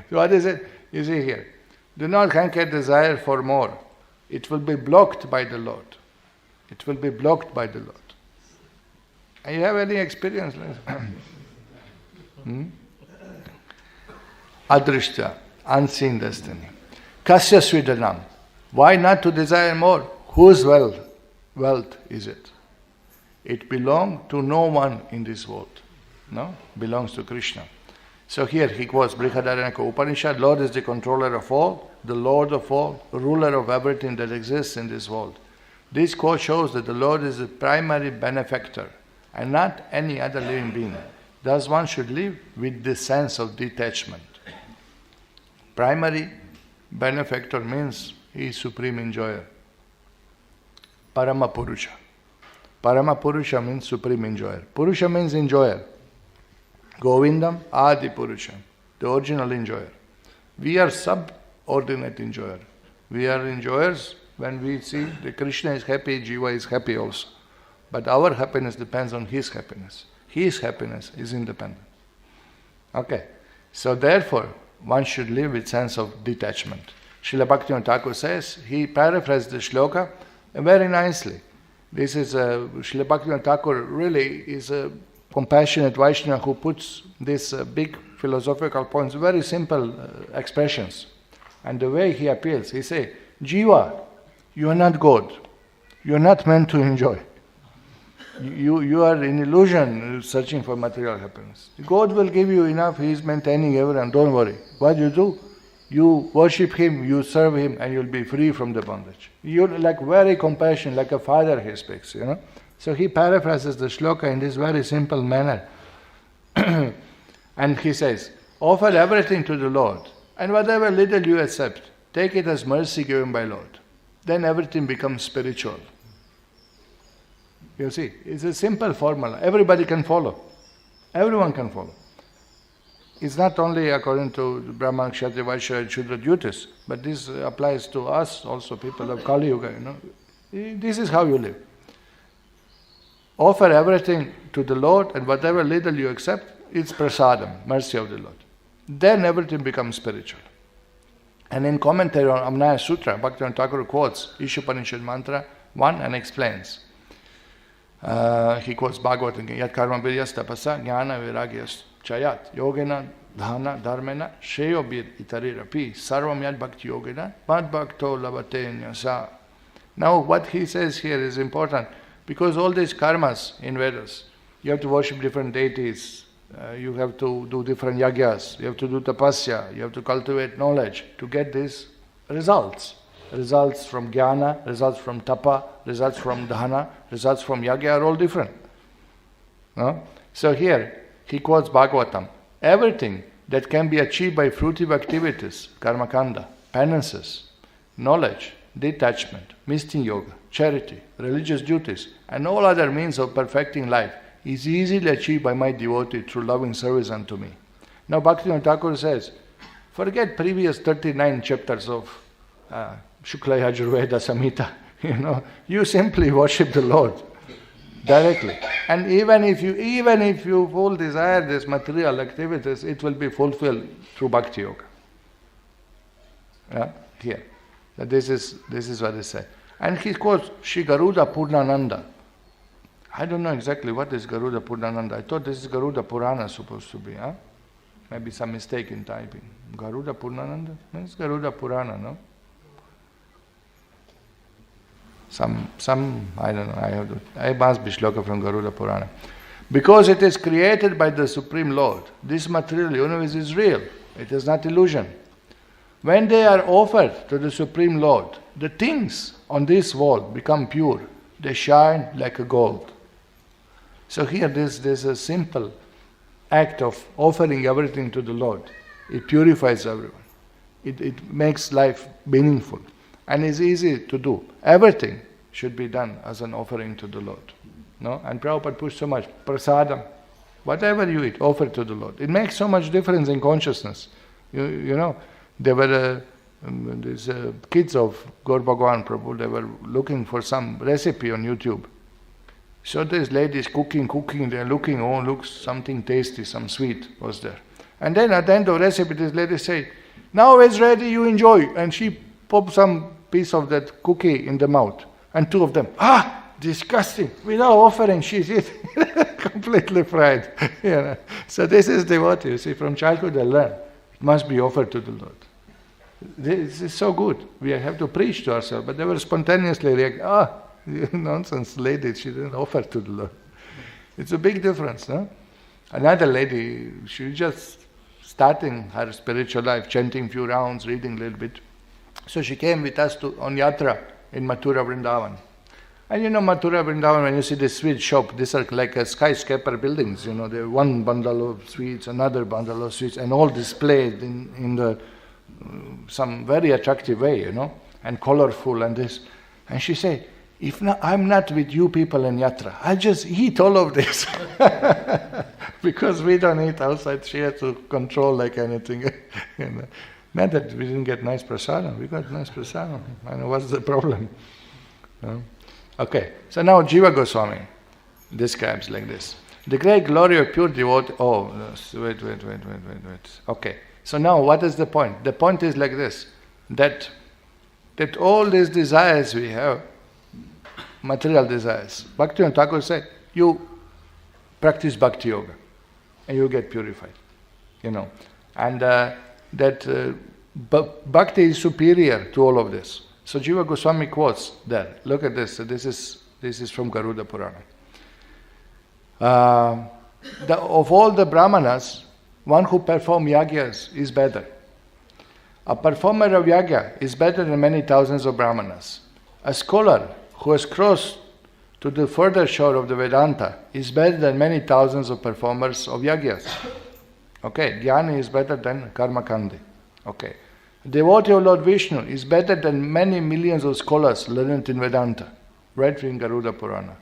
what is it? You see here, do not hanker desire for more. It will be blocked by the Lord. It will be blocked by the Lord. And you have any experience? Adrishta, unseen destiny. Kasya svidanam. Why not to desire more? Whose wealth is it? It belongs to no one in this world. No? Belongs to Krishna. So here he quotes Brihadaranyaka Upanishad, Lord is the controller of all, the Lord of all, ruler of everything that exists in this world. This quote shows that the Lord is the primary benefactor and not any other living being. Thus one should live with this sense of detachment. Primary benefactor means he is supreme enjoyer. Parama Purusha. Parama Purusha means supreme enjoyer. Purusha means enjoyer. Govindam Adi Purusha, the original enjoyer. We are subordinate enjoyer. We are enjoyers when we see that Krishna is happy, Jiva is happy also. But our happiness depends on his happiness. His happiness is independent. Okay, so therefore one should live with sense of detachment. Srila Bhaktivinoda Thakur says, he paraphrased the shloka very nicely. This is Srila Bhaktivinoda Thakur really is a compassionate Vaishnava who puts these big philosophical points, very simple expressions. And the way he appeals, he says, Jiva, you are not God. You are not meant to enjoy. You are in illusion searching for material happiness. God will give you enough, He is maintaining everyone, don't worry. What you do? You worship Him, you serve Him, and you'll be free from the bondage. You're like very compassionate, like a father he speaks, you know. So he paraphrases the shloka in this very simple manner. And he says, offer everything to the Lord, and whatever little you accept, take it as mercy given by Lord. Then everything becomes spiritual. You see, it's a simple formula. Everybody can follow. Everyone can follow. It's not only according to Brahman, Kshatriya, Vaishya, and Shudra duties, but this applies to us also, people of Kali Yuga, you know. This is how you live. Offer everything to the Lord, and whatever little you accept, it's prasadam, mercy of the Lord. Then everything becomes spiritual. And in commentary on Amnaya Sutra, Bhaktivinoda Thakur quotes Isopanisad mantra 1 and explains. He quotes Bhagavatam, Yat karma viryas tapasa jnana viragyas chayat yogena dhana dharmena shreyo bir itarirapi sarvam yad bhakti yogena mad bhakto labate nyasa. Now what he says here is important, because all these karmas in Vedas, you have to worship different deities, you have to do different yagyas, you have to do tapasya, you have to cultivate knowledge to get these results. Results from jnana, results from tapa, results from dhana, results from yagya are all different. No? So here, he quotes Bhagavatam. Everything that can be achieved by fruitive activities, karmakanda, penances, knowledge, detachment, mystic yoga, charity, religious duties, and all other means of perfecting life is easily achieved by my devotee through loving service unto me. Now Bhaktivinoda Thakur says, forget previous 39 chapters of Shukla Yajurveda Samhita, you know, you simply worship the Lord directly. And even if you full desire these material activities, it will be fulfilled through Bhakti Yoga. Yeah? Here. This is what he said. And he quotes Sri Garuda Purnananda. I don't know exactly what is Garuda Purnananda. I thought this is Garuda Purana supposed to be. Huh? Maybe some mistake in typing. Garuda Purnananda? It's Garuda Purana, no? Some I don't know, I must be shloka from Garuda Purana. Because it is created by the Supreme Lord, this material universe is real, it is not illusion. When they are offered to the Supreme Lord, the things on this world become pure, they shine like a gold. So here there's a simple act of offering everything to the Lord, it purifies everyone. It makes life meaningful and is easy to do. Everything should be done as an offering to the Lord. No? And Prabhupada pushed so much. Prasadam, whatever you eat, offer to the Lord. It makes so much difference in consciousness. You know, there were these kids of Gaur Bhagwan Prabhu, they were looking for some recipe on YouTube. So this lady is cooking, they're looking, oh look, something tasty, some sweet was there. And then at the end of the recipe, this lady say, now it's ready, you enjoy. And she popped some piece of that cookie in the mouth. And two of them, disgusting, without offering, she's eating. Completely fried. You know. So this is devotee, you see, from childhood they learn. It must be offered to the Lord. This is so good. We have to preach to ourselves, but they were spontaneously reacting, nonsense lady, she didn't offer to the Lord. It's a big difference, no? Another lady, she just starting her spiritual life, chanting few rounds, reading a little bit. So she came with us on yatra in Mathura Vrindavan. And you know Mathura Vrindavan, when you see the sweet shop, these are like a skyscraper buildings, you know, there one bundle of sweets, another bundle of sweets, and all displayed in the some very attractive way, you know, and colorful and this. And she said, if not, I'm not with you people in yatra, I'll just eat all of this. Because we don't eat outside, she had to control like anything. You know. Not that we didn't get nice prasadam, we got nice prasadam. I know what's the problem. No? Okay, so now Jiva Goswami describes like this. The great glory of pure devotee. Oh, wait. Okay, so now what is the point? The point is like this, that all these desires we have, material desires, Bhaktivinoda Thakur said, you practice bhakti yoga and you get purified, you know. And that bhakti is superior to all of this. So Jiva Goswami quotes there. Look at this. This is from Garuda Purana. Of all the brahmanas, one who performs yagyas is better. A performer of yagya is better than many thousands of brahmanas. A scholar who has crossed to the further shore of the Vedanta is better than many thousands of performers of yagyas. Okay, jnani is better than karmakandi. Okay. Devotee of Lord Vishnu is better than many millions of scholars learned in Vedanta, read in Garuda Purana.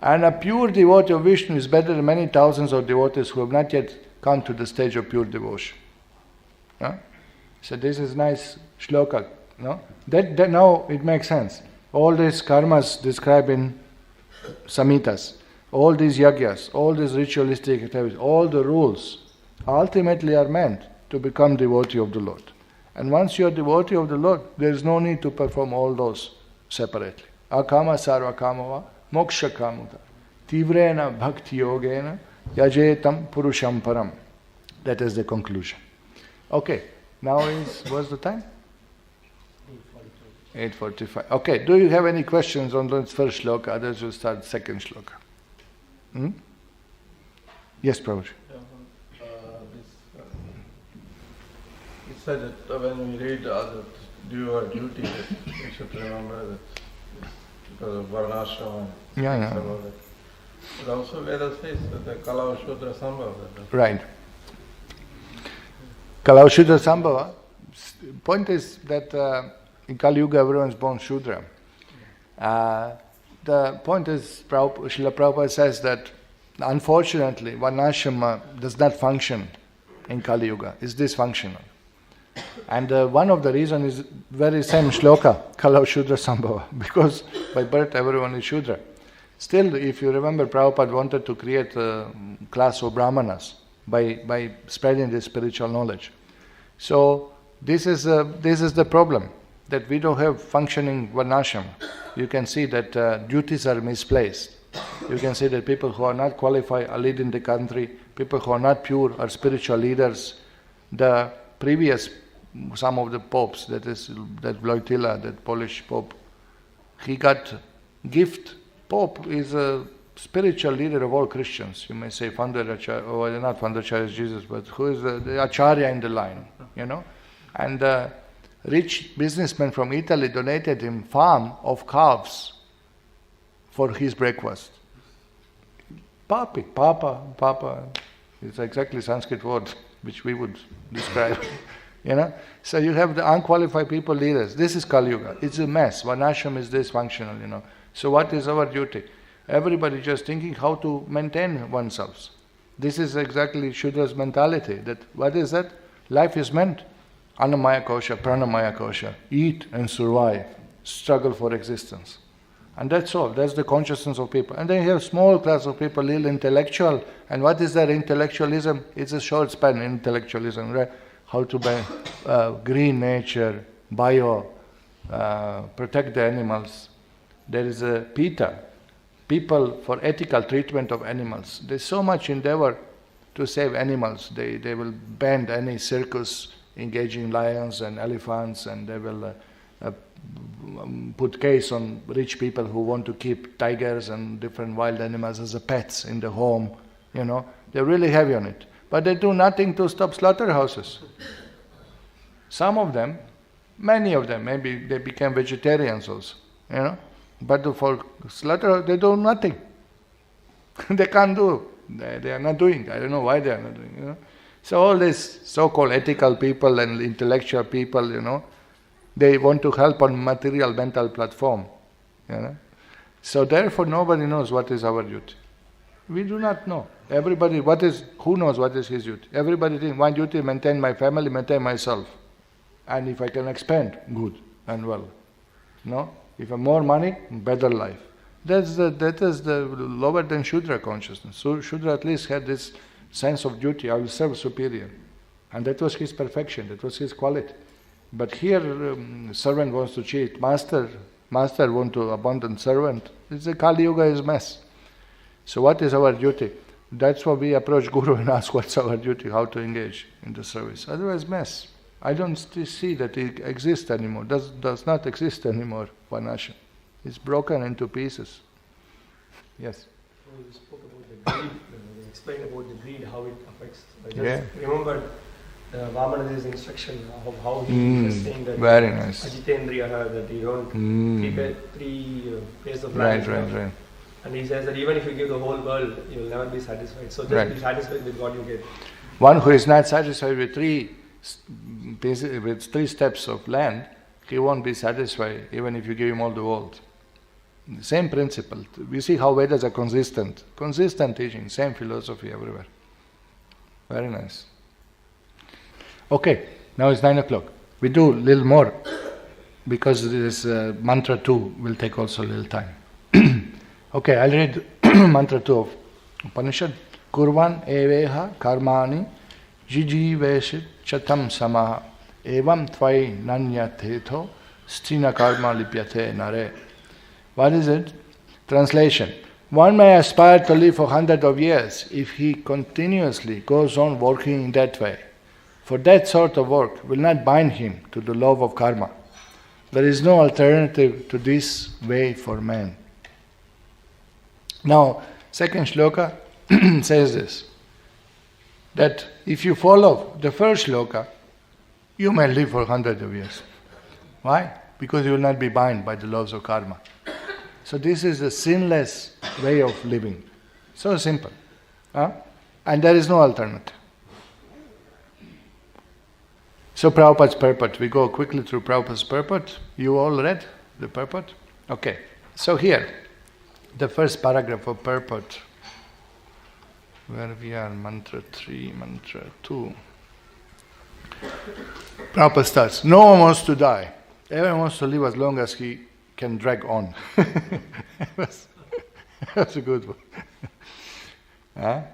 And a pure devotee of Vishnu is better than many thousands of devotees who have not yet come to the stage of pure devotion. Huh? So this is nice shloka. No? That now it makes sense. All these karmas described in Samhitas, all these yagyas, all these ritualistic activities, all the rules ultimately are meant to become devotee of the Lord. And once you are devotee of the Lord, there is no need to perform all those separately. Akama sarva kamava moksha kamuta tivrena bhakti yogena yajetam purusham param. That is the conclusion. Okay, now what's the time? 8:45. Okay, do you have any questions on the first shloka? Others will start second shloka. Yes, Prabhupada.
It said that when we read that do our duty, that we should remember that because of varnashrama.
Yeah.
But also Veda says that the Kala Shudra Sambhava.
Right. Kala Shudra Sambhava. Point is that in Kali Yuga everyone is born Shudra. The point is, Srila Prabhupada says that unfortunately Varnashrama does not function in Kali Yuga. It's dysfunctional. And one of the reasons is very same shloka, Kala Shudra Sambhava, because by birth everyone is Shudra. Still, if you remember, Prabhupada wanted to create a class of Brahmanas by spreading this spiritual knowledge. So this is the problem, that we don't have functioning Varnashrama. You can see that duties are misplaced. You can see that people who are not qualified are leading the country, people who are not pure are spiritual leaders. The previous, some of the popes, that Wojtyla, that Polish pope, he got gift. Pope is a spiritual leader of all Christians. You may say founder Acharya, or not founder Acharya is Jesus, but who is the Acharya in the line, you know. And rich businessman from Italy donated him farm of calves for his breakfast. Papa, It's exactly Sanskrit word which we would describe. So you have the unqualified people leaders. This is Kali Yuga. It's a mess. Varnashram is dysfunctional, So what is our duty? Everybody just thinking how to maintain oneself. This is exactly Shudra's mentality. That what is that? Life is meant. Annamaya kosha, pranamaya kosha. Eat and survive. Struggle for existence. And that's all. That's the consciousness of people. And then you have small class of people, little intellectual. And what is that intellectualism? It's a short span intellectualism, right? How to green nature, bio, protect the animals. There is a PETA, people for ethical treatment of animals. There's so much endeavor to save animals. They will ban any circus engaging lions and elephants, and they will put case on rich people who want to keep tigers and different wild animals as a pets in the home. They're really heavy on it. But they do nothing to stop slaughterhouses. Some of them, many of them, maybe they became vegetarians also, But for slaughterhouse, they do nothing. They can't do. They are not doing. I don't know why they are not doing, So all these so-called ethical people and intellectual people, they want to help on material mental platform, So therefore nobody knows what is our duty. We do not know. Everybody, who knows what is his duty? Everybody thinks, my duty, maintain my family, maintain myself. And if I can expand, good and well. If I have more money, better life. That is the lower than Shudra consciousness. So Shudra at least had this sense of duty, I will serve superior. And that was his perfection, that was his quality. But here, servant wants to cheat, master wants to abandon servant. It's a Kali Yuga is mess. So what is our duty? That's why we approach Guru and ask what's our duty, how to engage in the service. Otherwise, mess. I don't see that it exists anymore. Does not exist anymore, Varnashram. It's broken into pieces. Yes?
You spoke about the greed, you explained about the greed, how it affects. I just remembered Vamanadeva's instruction of how he was saying that
very nice.
Ajitendriya, that you don't three pairs of land.
Right.
And he says that even if you give the whole world, you will never be satisfied. So just be satisfied with what you get.
One who is not satisfied with three steps of land, he won't be satisfied even if you give him all the world. The same principle. We see how Vedas are consistent. Consistent teaching, same philosophy everywhere. Very nice. Okay, now it's 9 o'clock. We do a little more because this mantra 2 will take also a little time. Okay, I'll read mantra 2 of Upanishad. Kurvan eveha karmani jijiveshit chatam samaha evam tvai nanyatetho sthina karma lipyate nare. What is it? Translation. One may aspire to live for hundreds of years if he continuously goes on working in that way. For that sort of work will not bind him to the love of karma. There is no alternative to this way for man. Now, second shloka says this, that if you follow the first shloka, you may live for hundreds of years. Why? Because you will not be bound by the laws of karma. So this is a sinless way of living. So simple. And there is no alternative. So Prabhupada's purport, we go quickly through Prabhupada's purport. You all read the purport? Okay. So here, the first paragraph of purport, where we are, mantra 3, mantra 2. Prabhupada starts, no one wants to die. Everyone wants to live as long as he can drag on. That's a good one.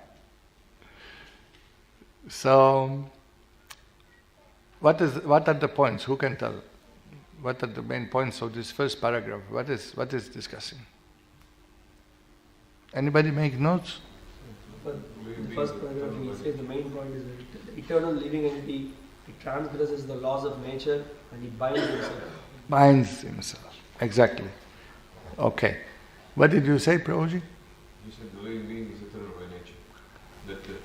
So, what are the points? Who can tell? What are the main points of this first paragraph? What is discussing? Anybody make notes?
The first paragraph, he says the main point is that the eternal living entity, he transgresses the laws of nature and he binds himself.
Binds himself. Exactly. Okay. What did you say, Prabhuji?
You said the living being is eternal by nature.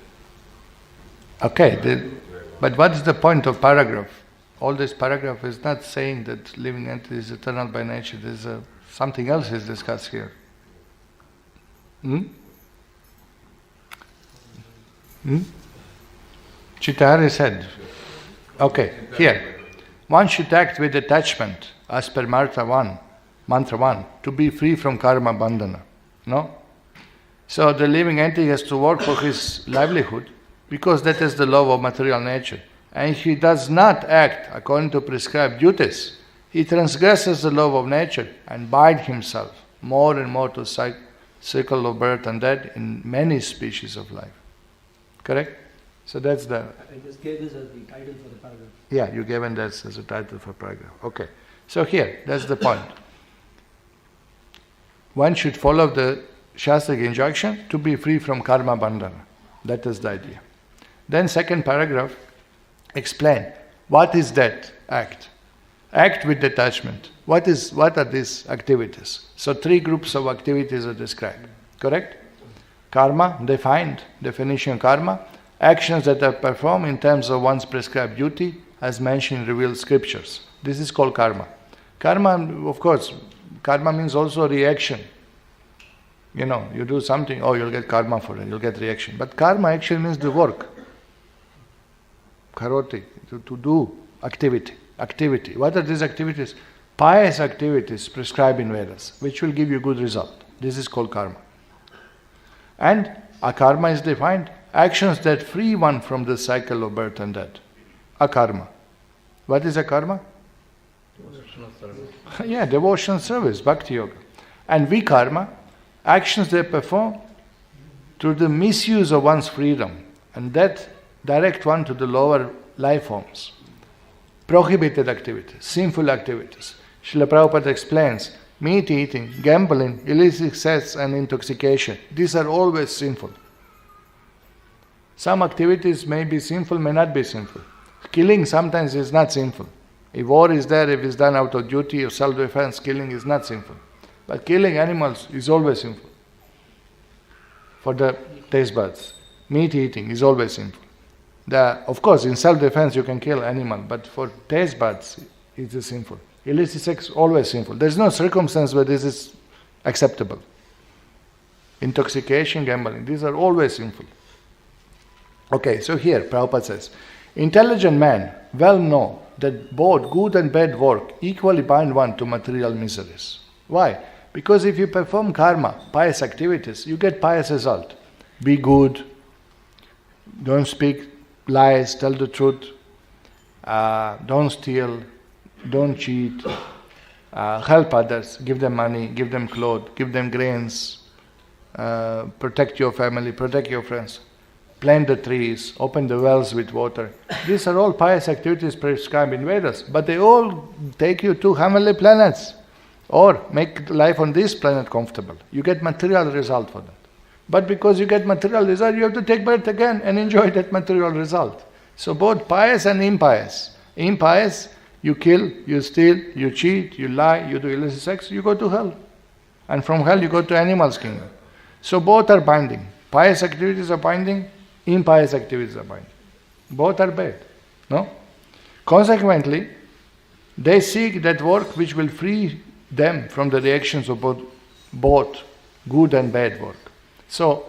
Okay. But what's the point of paragraph? All this paragraph is not saying that living entity is eternal by nature. There's something else is discussed here. Chitari said. Okay, here. One should act with detachment, as per mantra 1, to be free from karma bandhana. No? So the living entity has to work for his livelihood, because that is the law of material nature. And he does not act according to prescribed duties. He transgresses the law of nature and binds himself more and more to cycle of birth and death in many species of life. Correct? So that's the...
I just gave this as the title for the paragraph.
Yeah, you given that as a title for paragraph. Okay. So here, that's the point. One should follow the Shastric injunction to be free from karma bandhana. That is the idea. Then second paragraph, explain what is that act. Act with detachment. What are these activities? So 3 groups of activities are described. Correct? Karma, defined, definition karma. Actions that are performed in terms of one's prescribed duty, as mentioned in revealed scriptures. This is called karma. Karma, of course, karma means also reaction. You know, you do something, you'll get karma for it, you'll get reaction. But karma actually means the work. Karoti, to do activity. What are these activities? Pious activities prescribed in Vedas, which will give you good result. This is called karma. And akarma is defined, actions that free one from the cycle of birth and death. Akarma. What is akarma?
Devotional service.
Yeah, devotional service, bhakti yoga. And vikarma, actions they perform through the misuse of one's freedom, and that direct one to the lower life forms. Prohibited activities, sinful activities. Srila Prabhupada explains, meat eating, gambling, illicit sex and intoxication, these are always sinful. Some activities may be sinful, may not be sinful. Killing sometimes is not sinful. If war is there, if it's done out of duty or self-defense, killing is not sinful. But killing animals is always sinful. For the taste buds. Meat eating is always sinful. Of course, in self-defense you can kill animal, but for taste buds it is sinful. Illicit sex, always sinful. There is no circumstance where this is acceptable. Intoxication, gambling, these are always sinful. Okay, so here Prabhupada says, intelligent men well know that both good and bad work equally bind one to material miseries. Why? Because if you perform karma, pious activities, you get pious result. Be good, don't speak lies, tell the truth, don't steal, don't cheat, help others, give them money, give them clothes, give them grains, protect your family, protect your friends, plant the trees, open the wells with water. These are all pious activities prescribed in Vedas, but they all take you to heavenly planets or make life on this planet comfortable. You get material result for that. But because you get material result, you have to take birth again and enjoy that material result. So both pious and impious. Impious, you kill, you steal, you cheat, you lie, you do illicit sex, you go to hell. And from hell you go to animals' kingdom. So both are binding. Pious activities are binding, impious activities are binding. Both are bad. No? Consequently, they seek that work which will free them from the reactions of both good and bad work. So,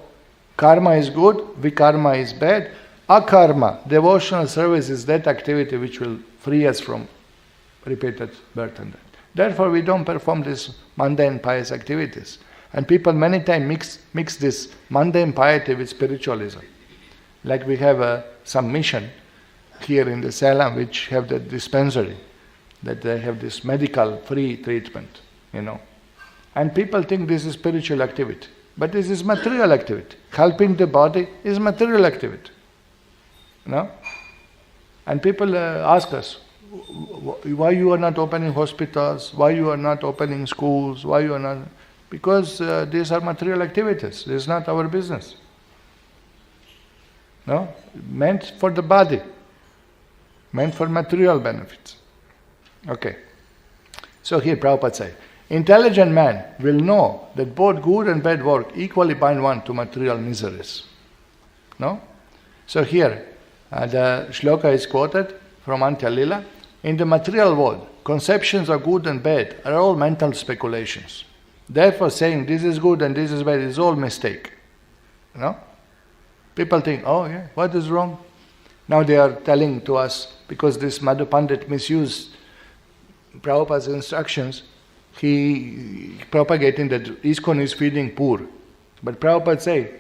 karma is good, vikarma is bad. Akarma, devotional service, is that activity which will free us from repeated birth and death. Therefore, we don't perform these mundane pious activities. And people many times mix this mundane piety with spiritualism. Like we have some mission here in the Salem which have the dispensary, that they have this medical free treatment, And people think this is spiritual activity. But this is material activity. Helping the body is material activity. And people ask us, why you are not opening hospitals? Why you are not opening schools? Why you are not... Because these are material activities. This is not our business. No? Meant for the body. Meant for material benefits. Okay. So here Prabhupada says, intelligent man will know that both good and bad work equally bind one to material miseries. No? So here, the shloka is quoted from Antya Lila. In the material world, conceptions of good and bad are all mental speculations. Therefore, saying this is good and this is bad is all mistake. People think, oh yeah, what is wrong? Now they are telling to us, because this Madhu Pandit misused Prabhupada's instructions, he propagating that ISKCON is feeding poor. But Prabhupada say,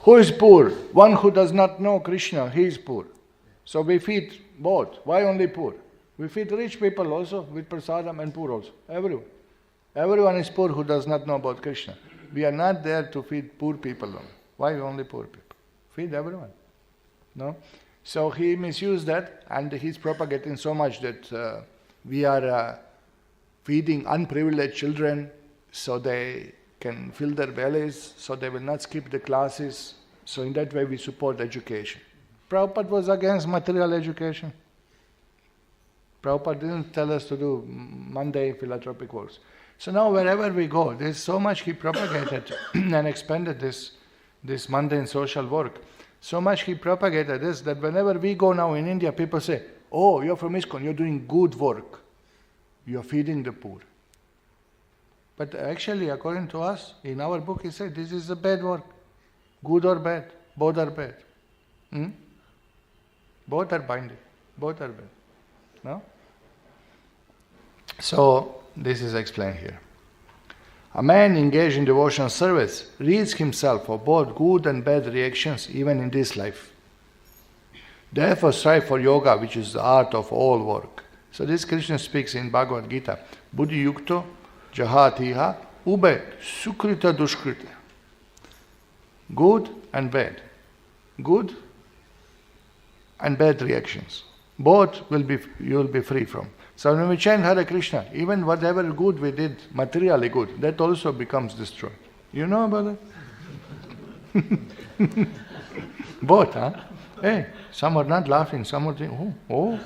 who is poor? One who does not know Krishna, he is poor. So we feed both. Why only poor? We feed rich people also with prasadam and poor also. Everyone. Everyone is poor who does not know about Krishna. We are not there to feed poor people only. Why only poor people? Feed everyone. No? So he misused that, and he's propagating so much that we are feeding unprivileged children so they can fill their bellies, so they will not skip the classes. So in that way we support education. Prabhupada was against material education. Prabhupada didn't tell us to do mundane philanthropic works. So now wherever we go, there's so much he propagated and expanded this mundane social work. So much he propagated this that whenever we go now in India, people say, oh, you're from ISKCON, you're doing good work. You're feeding the poor. But actually, according to us, in our book, he said, this is a bad work. Good or bad, both are bad. Both are binding, both are bad. No? So, this is explained here. A man engaged in devotional service rids himself of both good and bad reactions even in this life. Therefore strive for yoga, which is the art of all work. So this Krishna speaks in Bhagavad Gita, Buddhi yukto jahatiha ube sukrita dushkrita. Good and bad. Good and bad reactions. Both you will be free from. So when we chant Hare Krishna, even whatever good we did, materially good, that also becomes destroyed. You know about it? Both, huh? Hey, some are not laughing, some are saying, oh.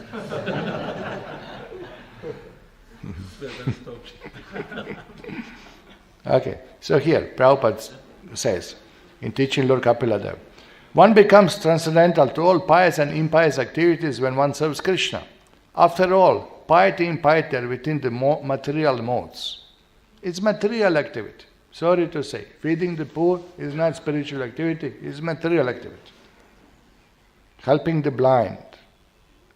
Okay, so here, Prabhupada says, in teaching Lord Kapila Dev, one becomes transcendental to all pious and impious activities when one serves Krishna. After all, piety and impiety are within the material modes. It's material activity. Sorry to say, feeding the poor is not spiritual activity, it's material activity. Helping the blind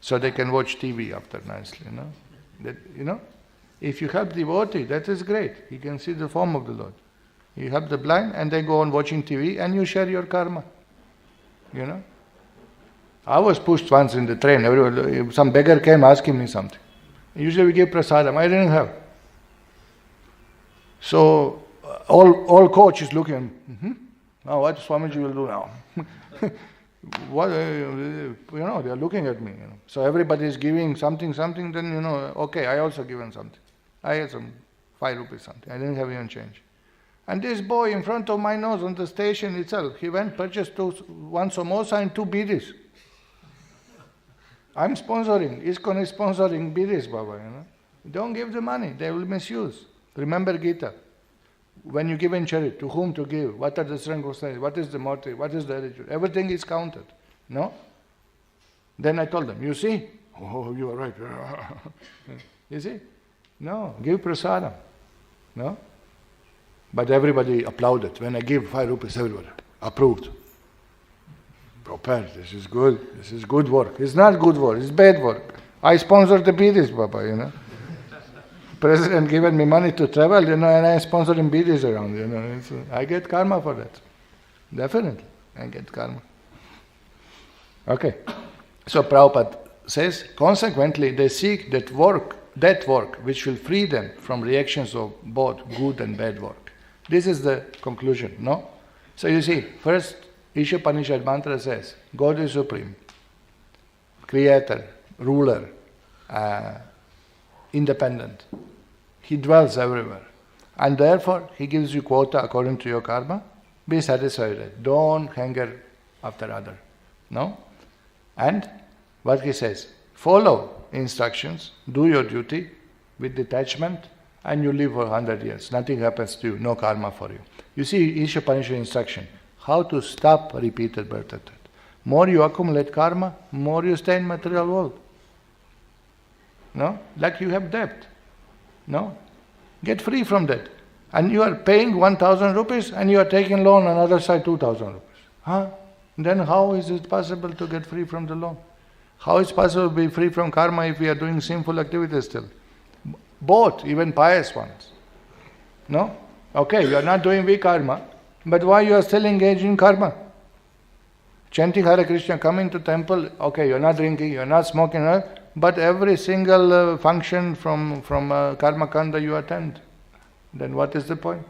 so they can watch TV after nicely, If you help devotee, that is great. He can see the form of the Lord. You help the blind and they go on watching TV and you share your karma. I was pushed once in the train. Some beggar came asking me something. Usually we give prasadam. I didn't have. So all coach is looking. Now what Swamiji will do now? What they are looking at me. So everybody is giving something. Then okay, I also given something. I had some 5 rupees something. I didn't have even change. And this boy in front of my nose on the station itself, he went purchased 1 samosa and 2 bidis. I'm sponsoring. ISKCON is sponsoring bidis, Baba. Don't give the money. They will misuse. Remember Gita. When you give in charity, to whom to give, what are the strengths, what is the motive, what is the attitude, everything is counted. No? Then I told them, you see? Oh, you are right. You see? No, give prasadam. No? But everybody applauded. When I give 5 rupees, everybody approved. Prabhupada, this is good work. It's not good work, it's bad work. I sponsored the bidis, Baba, President given me money to travel, and I sponsor him bidis around, I get karma for that. Definitely, I get karma. Okay. So Prabhupada says, consequently, they seek that work which will free them from reactions of both good and bad work. This is the conclusion, no? So you see, first, Isopanisad mantra says, God is supreme, creator, ruler, independent. He dwells everywhere. And therefore, he gives you quota according to your karma. Be satisfied. Don't hanker after other. No? And what he says, follow instructions, do your duty with detachment, and you live for 100 years. Nothing happens to you, no karma for you. You see, Isopanisad instruction, how to stop repeated birth and death. More you accumulate karma, more you stay in material world. No? Like you have debt. No? Get free from that. And you are paying 1,000 rupees and you are taking loan on the other side 2,000 rupees. Huh? then how is it possible to get free from the law? How is it possible to be free from karma if we are doing sinful activities still? Both, even pious ones. No? Okay, you are not doing vikarma, but why you are still engaged in karma? Chanting Hare Krishna, coming to temple, okay, you are not drinking, you are not smoking, but every single function from karma kanda you attend. Then what is the point?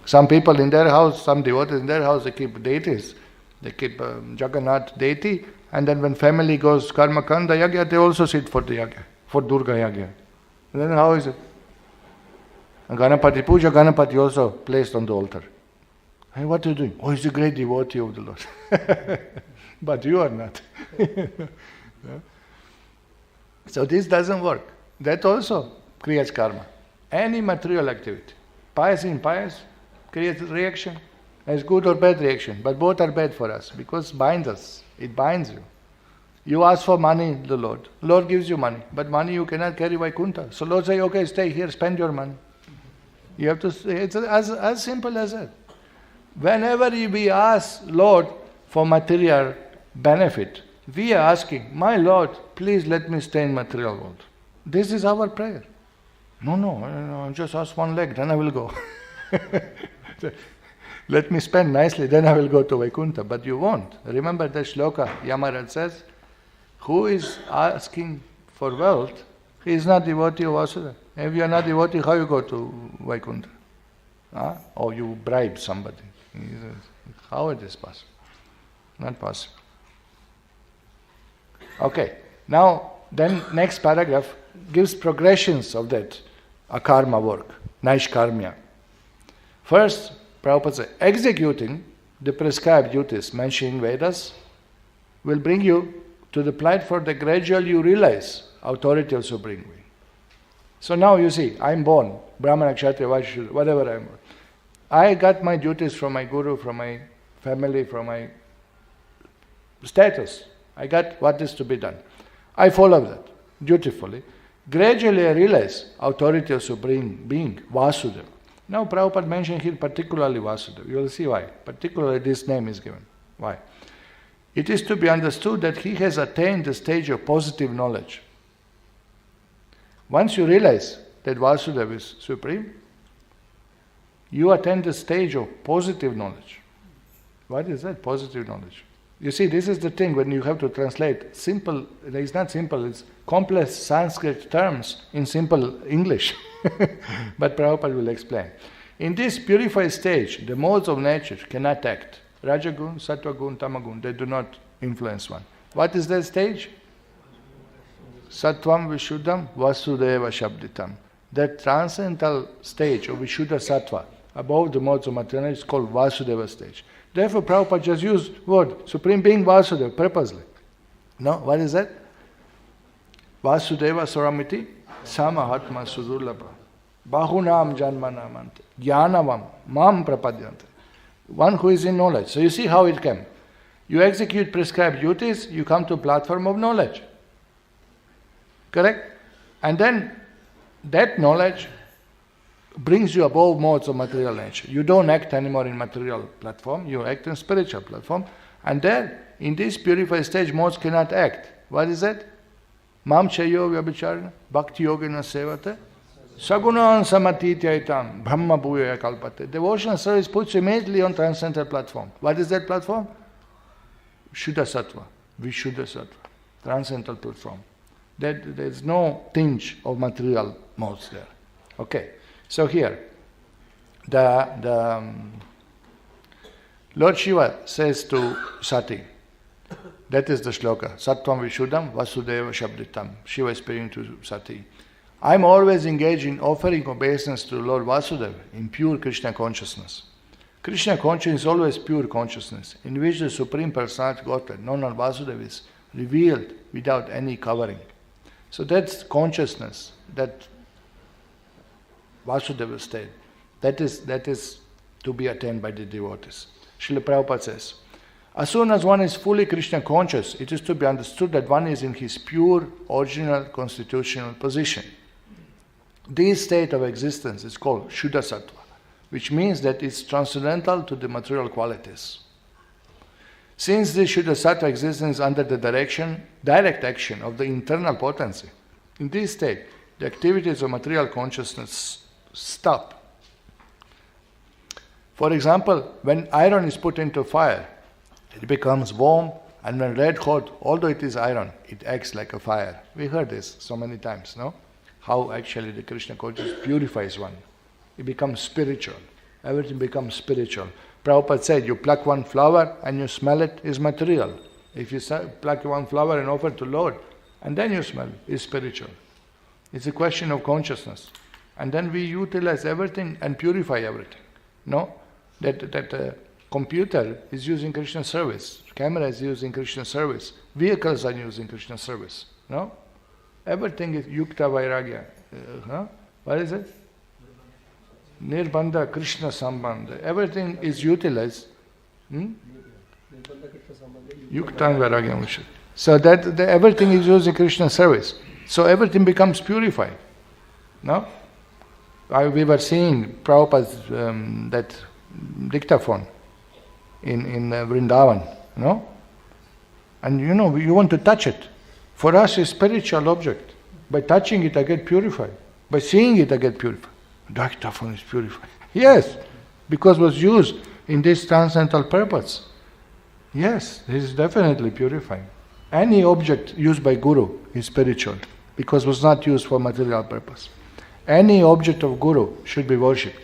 Some people in their house, some devotees in their house, they keep deities. They keep Jagannath deity, and then when family goes karma kanda yagya, they also sit for the yagya, for Durga yagya. And then how is it? And Ganapati puja, Ganapati also placed on the altar. Hey, what are you doing? Oh, he's a great devotee of the Lord. But you are not. So this doesn't work. That also creates karma. Any material activity, pious, impious, creates reaction. It's good or bad reaction, but both are bad for us because it binds us. It binds you. You ask for money, the Lord. Lord gives you money, but money you cannot carry Vaikuntha. So Lord says, okay, stay here, spend your money. You have to. It's as simple as that. Whenever we ask Lord for material benefit, we are asking, my Lord, please let me stay in material world. This is our prayer. No, just ask one leg, then I will go. Let me spend nicely, then I will go to Vaikuntha. But you won't. Remember the shloka, Yamaraj says, who is asking for wealth, he is not devotee of Vasudeva. If you are not devotee, how you go to Vaikuntha? Or you bribe somebody. How it is possible? Not possible. Okay, now then next paragraph gives progressions of that akarma work, naishkarmya. First, Prabhupada says, executing the prescribed duties mentioned in Vedas will bring you to the platform that gradually you realize authority of Supreme Being. So now you see, I'm born, Brahmana, Kshatriya, Vaishya, whatever I am. I got my duties from my guru, from my family, from my status. I got what is to be done. I follow that dutifully. Gradually I realize authority of Supreme Being, Vasudeva. Now Prabhupada mentioned here particularly Vasudeva. You will see why. Particularly this name is given. Why? It is to be understood that he has attained the stage of positive knowledge. Once you realize that Vasudeva is supreme, you attain the stage of positive knowledge. What is that, positive knowledge? You see, this is the thing when you have to translate simple, it's not simple, it's complex Sanskrit terms in simple English. But Prabhupada will explain. In this purified stage, the modes of nature cannot act. Rajagun, Sattvagun, Tamagun, they do not influence one. What is that stage? Sattvam Vishuddham Vasudeva Shabditam. That transcendental stage of Vishuddha Sattva, above the modes of material, is called Vasudeva stage. Therefore, Prabhupada just used word Supreme Being Vasudeva purposely. No, what is that? Vasudeva Saramiti Samahatma Sudurlabha Bahunam Janmanamante Jnanavam Mam Prapadyante. One who is in knowledge. So you see how it came. You execute prescribed duties, you come to a platform of knowledge. Correct? And then that knowledge brings you above modes of material nature. You don't act anymore in material platform, you act in spiritual platform. And there, in this purified stage, modes cannot act. What is that? Mam chayo vyabhicharana bhakti yogena sevate sagunan samatityaitam brahma bhuyaya kalpate. Devotional service puts you immediately on transcendental platform. What is that platform? Shuddha Sattva, Vishuddha Sattva, transcendental platform. There is no tinge of material modes there. Okay. So here, the Lord Shiva says to Sati, that is the shloka, Sattvam Vishuddham Vasudeva Shabditam. Shiva is speaking to Sati. I'm always engaged in offering obeisance to Lord Vasudeva in pure Krishna consciousness. Krishna consciousness is always pure consciousness, in which the Supreme Personality Godhead, known as Vasudeva, is revealed without any covering. So that's consciousness, that Vasudeva state. That is to be attained by the devotees. Srila Prabhupada says, as soon as one is fully Krishna conscious, it is to be understood that one is in his pure, original, constitutional position. This state of existence is called Shuddha Sattva. which means that it's transcendental to the material qualities. Since the Shuddha Sattva existence is under the direct action of the internal potency, in this state, the activities of material consciousness stop. For example, when iron is put into fire, it becomes warm, and when red hot, although it is iron, it acts like a fire. We heard this so many times, no? How actually the Krishna consciousness purifies one. It becomes spiritual. Everything becomes spiritual. Prabhupada said, you pluck one flower and you smell it, is material. If you pluck one flower and offer to Lord, and then you smell, it's spiritual. It's a question of consciousness. And then we utilize everything and purify everything. No? That computer is using Krishna service. Camera is using Krishna service. Vehicles are using Krishna service. No? Everything is yukta vairagya. What is it? Nirbandha Krishna sambandha. Everything is utilized. Yukta vairagya. So that everything is using Krishna service. So everything becomes purified. No? We were seeing Prabhupada's that dictaphone in Vrindavan, no? And you want to touch it. For us, it's a spiritual object. By touching it, I get purified. By seeing it, I get purified. Dictaphone is purified. Yes, because it was used in this transcendental purpose. Yes, it is definitely purifying. Any object used by Guru is spiritual, because it was not used for material purpose. Any object of Guru should be worshipped.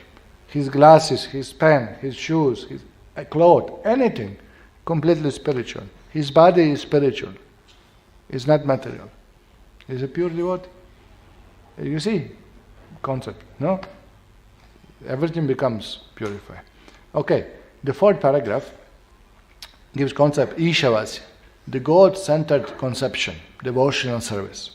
His glasses, his pen, his shoes, his cloth, anything, completely spiritual. His body is spiritual. It's not material. He's a pure devotee. You see, concept, no? Everything becomes purified. Okay, the fourth paragraph gives concept Ishavasya, the God-centered conception, devotional service.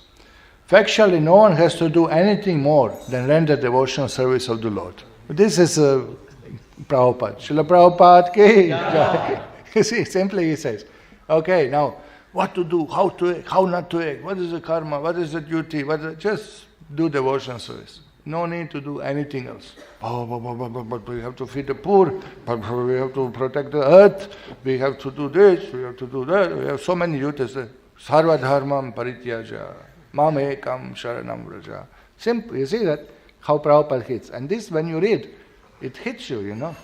Factually, no one has to do anything more than render devotional service of the Lord. This is Prabhupada. Śrīla Prabhupada ki jai. You see, simply he says, okay, now, what to do, how to act, how not to act, what is the karma, what is the duty, just do devotional service. No need to do anything else. But we have to feed the poor, we have to protect the earth, we have to do this, we have to do that. We have so many duties. Sarva dharmam parityaja, mam ekam sharanam vraja. Simple, you see that? How Prabhupada hits. And this, when you read, it hits you,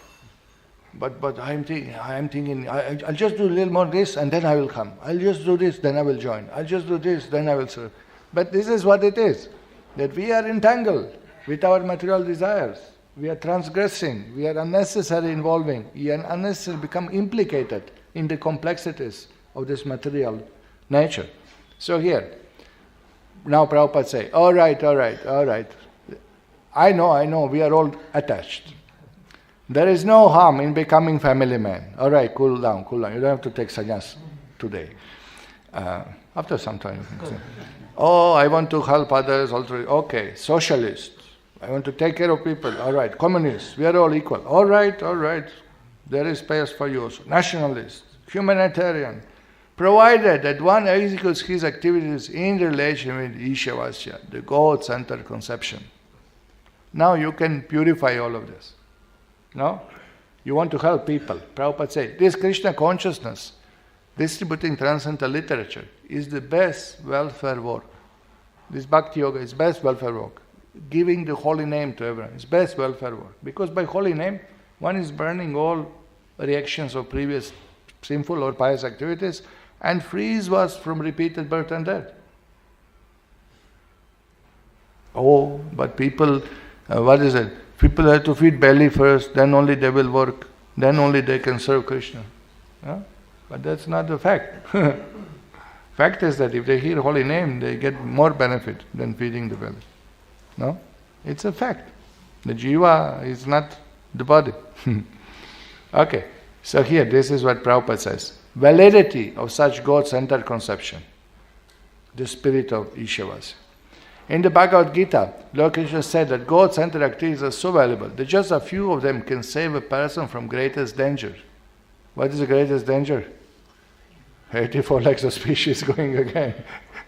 But I'm thinking, I'll just do a little more this and then I will come. I'll just do this, then I will join. I'll just do this, then I will serve. But this is what it is, that we are entangled with our material desires. We are transgressing, we are unnecessarily involving, we are unnecessarily become implicated in the complexities of this material nature. So here, now Prabhupada say, all right. I know, we are all attached. There is no harm in becoming family man. All right, cool down. You don't have to take sannyas today. After some time, you can say, oh, I want to help others. Okay, socialist. I want to take care of people. All right, communist. We are all equal. All right. There is space for you also. Nationalist, humanitarian. Provided that one executes his activities in relation with Ishavasya, the God-centered conception. Now you can purify all of this. No? You want to help people. Prabhupada said, this Krishna consciousness, distributing transcendental literature, is the best welfare work. This Bhakti Yoga is best welfare work. Giving the holy name to everyone is best welfare work. Because by holy name, one is burning all reactions of previous sinful or pious activities and frees us from repeated birth and death. Oh, but people, what is it? People have to feed belly first, then only they will work, then only they can serve Krishna. But that's not the fact. Fact is that if they hear holy name, they get more benefit than feeding the belly. No? It's a fact. The jiva is not the body. Okay, so here this is what Prabhupada says. Validity of such God-centered conception, the spirit of Ishavasya. In the Bhagavad Gita, Lord Krishna said that God-centered activities are so valuable that just a few of them can save a person from greatest danger. What is the greatest danger? 84 lakhs of species going again.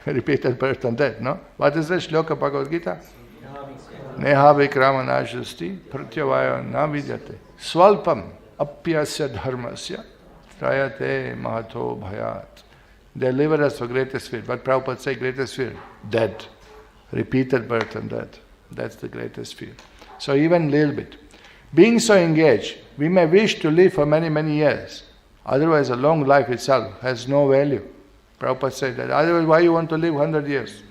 Repeated birth and death, no? What is the shloka Bhagavad Gita? Neha vikrama nashasti pratyavaya na vidyate. Swalpam apyasya dharmasya trayate mahato bhayat. They deliver us for greatest fear. But Prabhupada said greatest fear? Death. Repeated birth and death. That's the greatest fear. So even little bit. Being so engaged, we may wish to live for many, many years. Otherwise, a long life itself has no value. Prabhupada said that. Otherwise, why you want to live 100 years?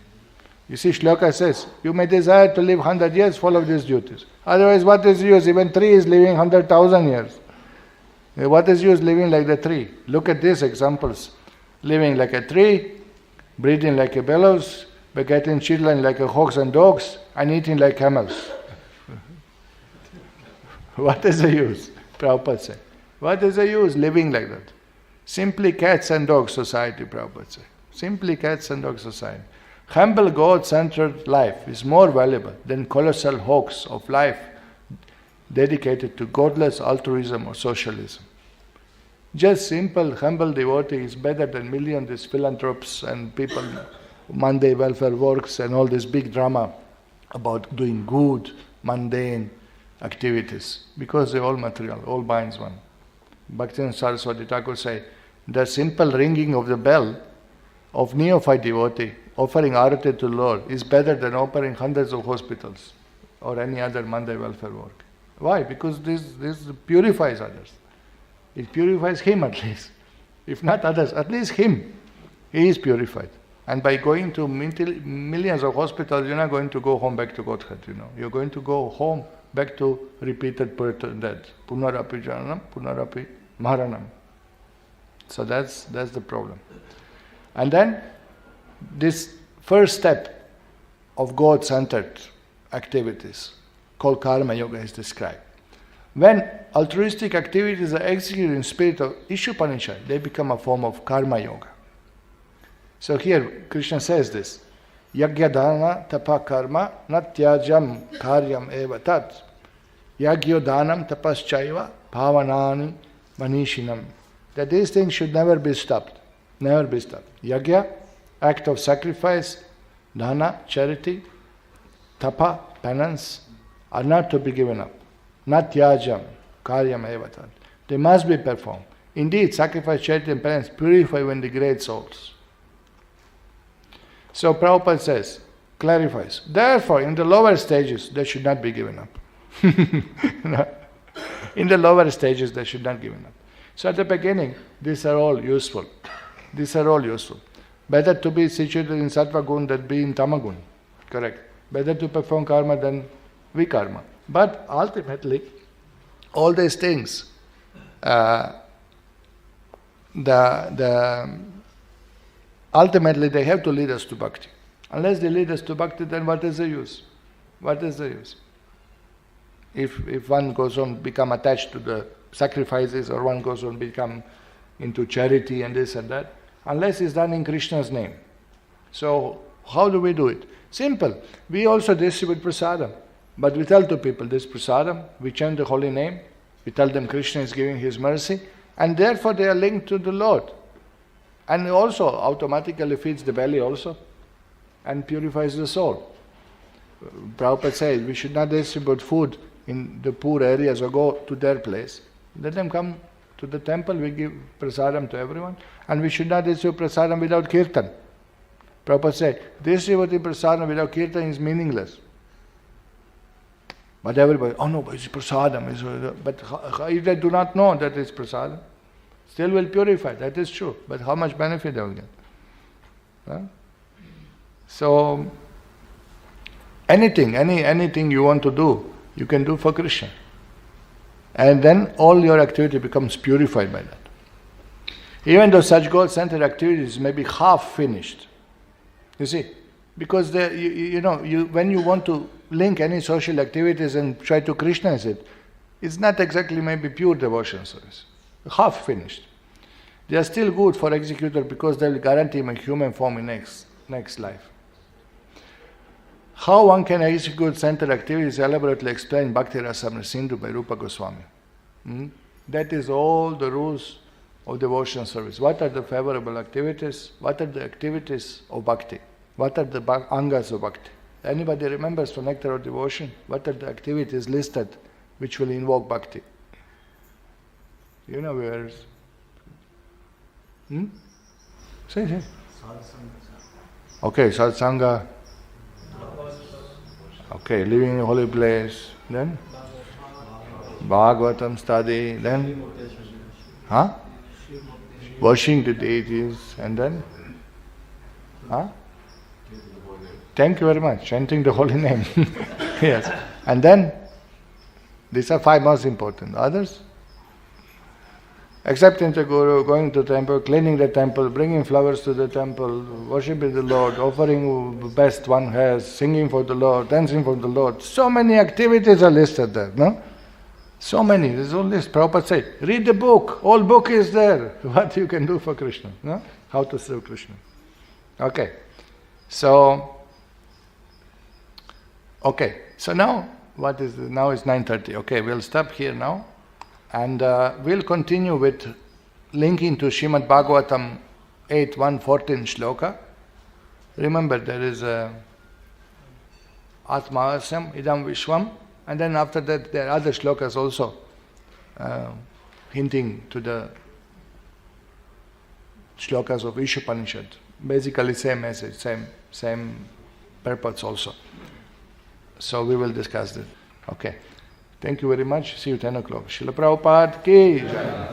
You see, Shloka says, you may desire to live 100 years, follow these duties. Otherwise, what is use? Even tree is living 100,000 years. What is use living like the tree? Look at these examples. Living like a tree, breathing like a bellows, begetting children like a hawks and dogs, and eating like camels. What is the use? Prabhupada said. What is the use living like that? Simply cats and dog society, Prabhupada said. Simply cats and dog society. Humble God-centered life is more valuable than colossal hoax of life dedicated to godless altruism or socialism. Just simple, humble devotee is better than millions of these philanthropes and people, Monday welfare works and all this big drama about doing good, mundane activities. Because they're all material, all binds one. Bhaktivinoda Saraswati Ṭhākura say, the simple ringing of the bell of neophyte devotee offering arati to Lord is better than offering hundreds of hospitals or any other Monday welfare work. Why? Because this purifies others. It purifies him at least. If not others, at least him. He is purified. And by going to millions of hospitals, you're not going to go home back to Godhead, You're going to go home back to repeated birth and death. Punarapi jananam, punarapi maranam. So that's the problem. And then this first step of God-centered activities called karma yoga is described. When altruistic activities are executed in spirit of Isopanisad, they become a form of karma yoga. So here Krishna says this, Yagya dana tapa karma natyajam karyam eva tat. Yagyo danam tapaschaiva bhavanani manishinam. That these things should never be stopped. Never be stopped. Yagya, act of sacrifice, dana, charity, tapa, penance, are not to be given up. Natyajam karyam eva tat. They must be performed. Indeed, sacrifice, charity and penance purify even the great souls. So Prabhupada says, clarifies, therefore in the lower stages they should not be given up. In the lower stages they should not be given up. So at the beginning, these are all useful. These are all useful. Better to be situated in Sattva Gun than be in Tamagun. Correct. Better to perform karma than vikarma. But ultimately, all these things, ultimately they have to lead us to bhakti. Unless they lead us to bhakti, then what is the use? What is the use? If one goes on become attached to the sacrifices, or one goes on become into charity and this and that, unless it's done in Krishna's name. So how do we do it? Simple. We also distribute prasadam. But we tell to people this prasadam, we chant the holy name, we tell them Krishna is giving his mercy, and therefore they are linked to the Lord. And also automatically feeds the belly also, and purifies the soul. Prabhupada says we should not distribute food in the poor areas or go to their place. Let them come to the temple, we give prasadam to everyone, and we should not distribute prasadam without kirtan. Prabhupada said, distributing prasadam without kirtan is meaningless. But everybody, oh no, but it's prasadam. But if they do not know that it's prasadam, still will purify, that is true. But how much benefit they will get? Huh? So, anything you want to do, you can do for Krishna. And then all your activity becomes purified by that. Even though such God-centered activities may be half finished. You see, because when you want to link any social activities and try to Krishnize it, it's not exactly maybe pure devotion service. Half finished. They are still good for executor because they will guarantee him a human form in next life. How one can execute centered activities elaborately explained Bhakti Rasamrita Sindhu by Rupa Goswami. That is all the rules of devotion service. What are the favorable activities? What are the activities of bhakti? What are the angas of bhakti? Anybody remembers from Nectar of Devotion? What are the activities listed which will invoke bhakti? You know where? Say. Okay, satsanga. Okay, living in a holy place. Then? Bhagavatam study. Then? Worshiping the deities. And then? Thank you very much. Chanting the holy name. Yes. And then? These are 5 most important. Others? Accepting the Guru, going to the temple, cleaning the temple, bringing flowers to the temple, worshipping the Lord, offering the best one has, singing for the Lord, dancing for the Lord. So many activities are listed there, no? So many. There's all this. Prabhupada said, read the book. All book is there. What you can do for Krishna, no? How to serve Krishna. Okay. So now, now it's 9:30. Okay, we'll stop here now. And we'll continue with linking to Srimad Bhagavatam 8.1.14 shloka. Remember, there is Atmāsam idam vishvam, and then after that there are other shlokas also hinting to the shlokas of Isopanisad. Basically same message, same purpose also. So we will discuss that. Okay. Thank you very much. See you 10 o'clock. Śrīla Prabhupāda ki jai.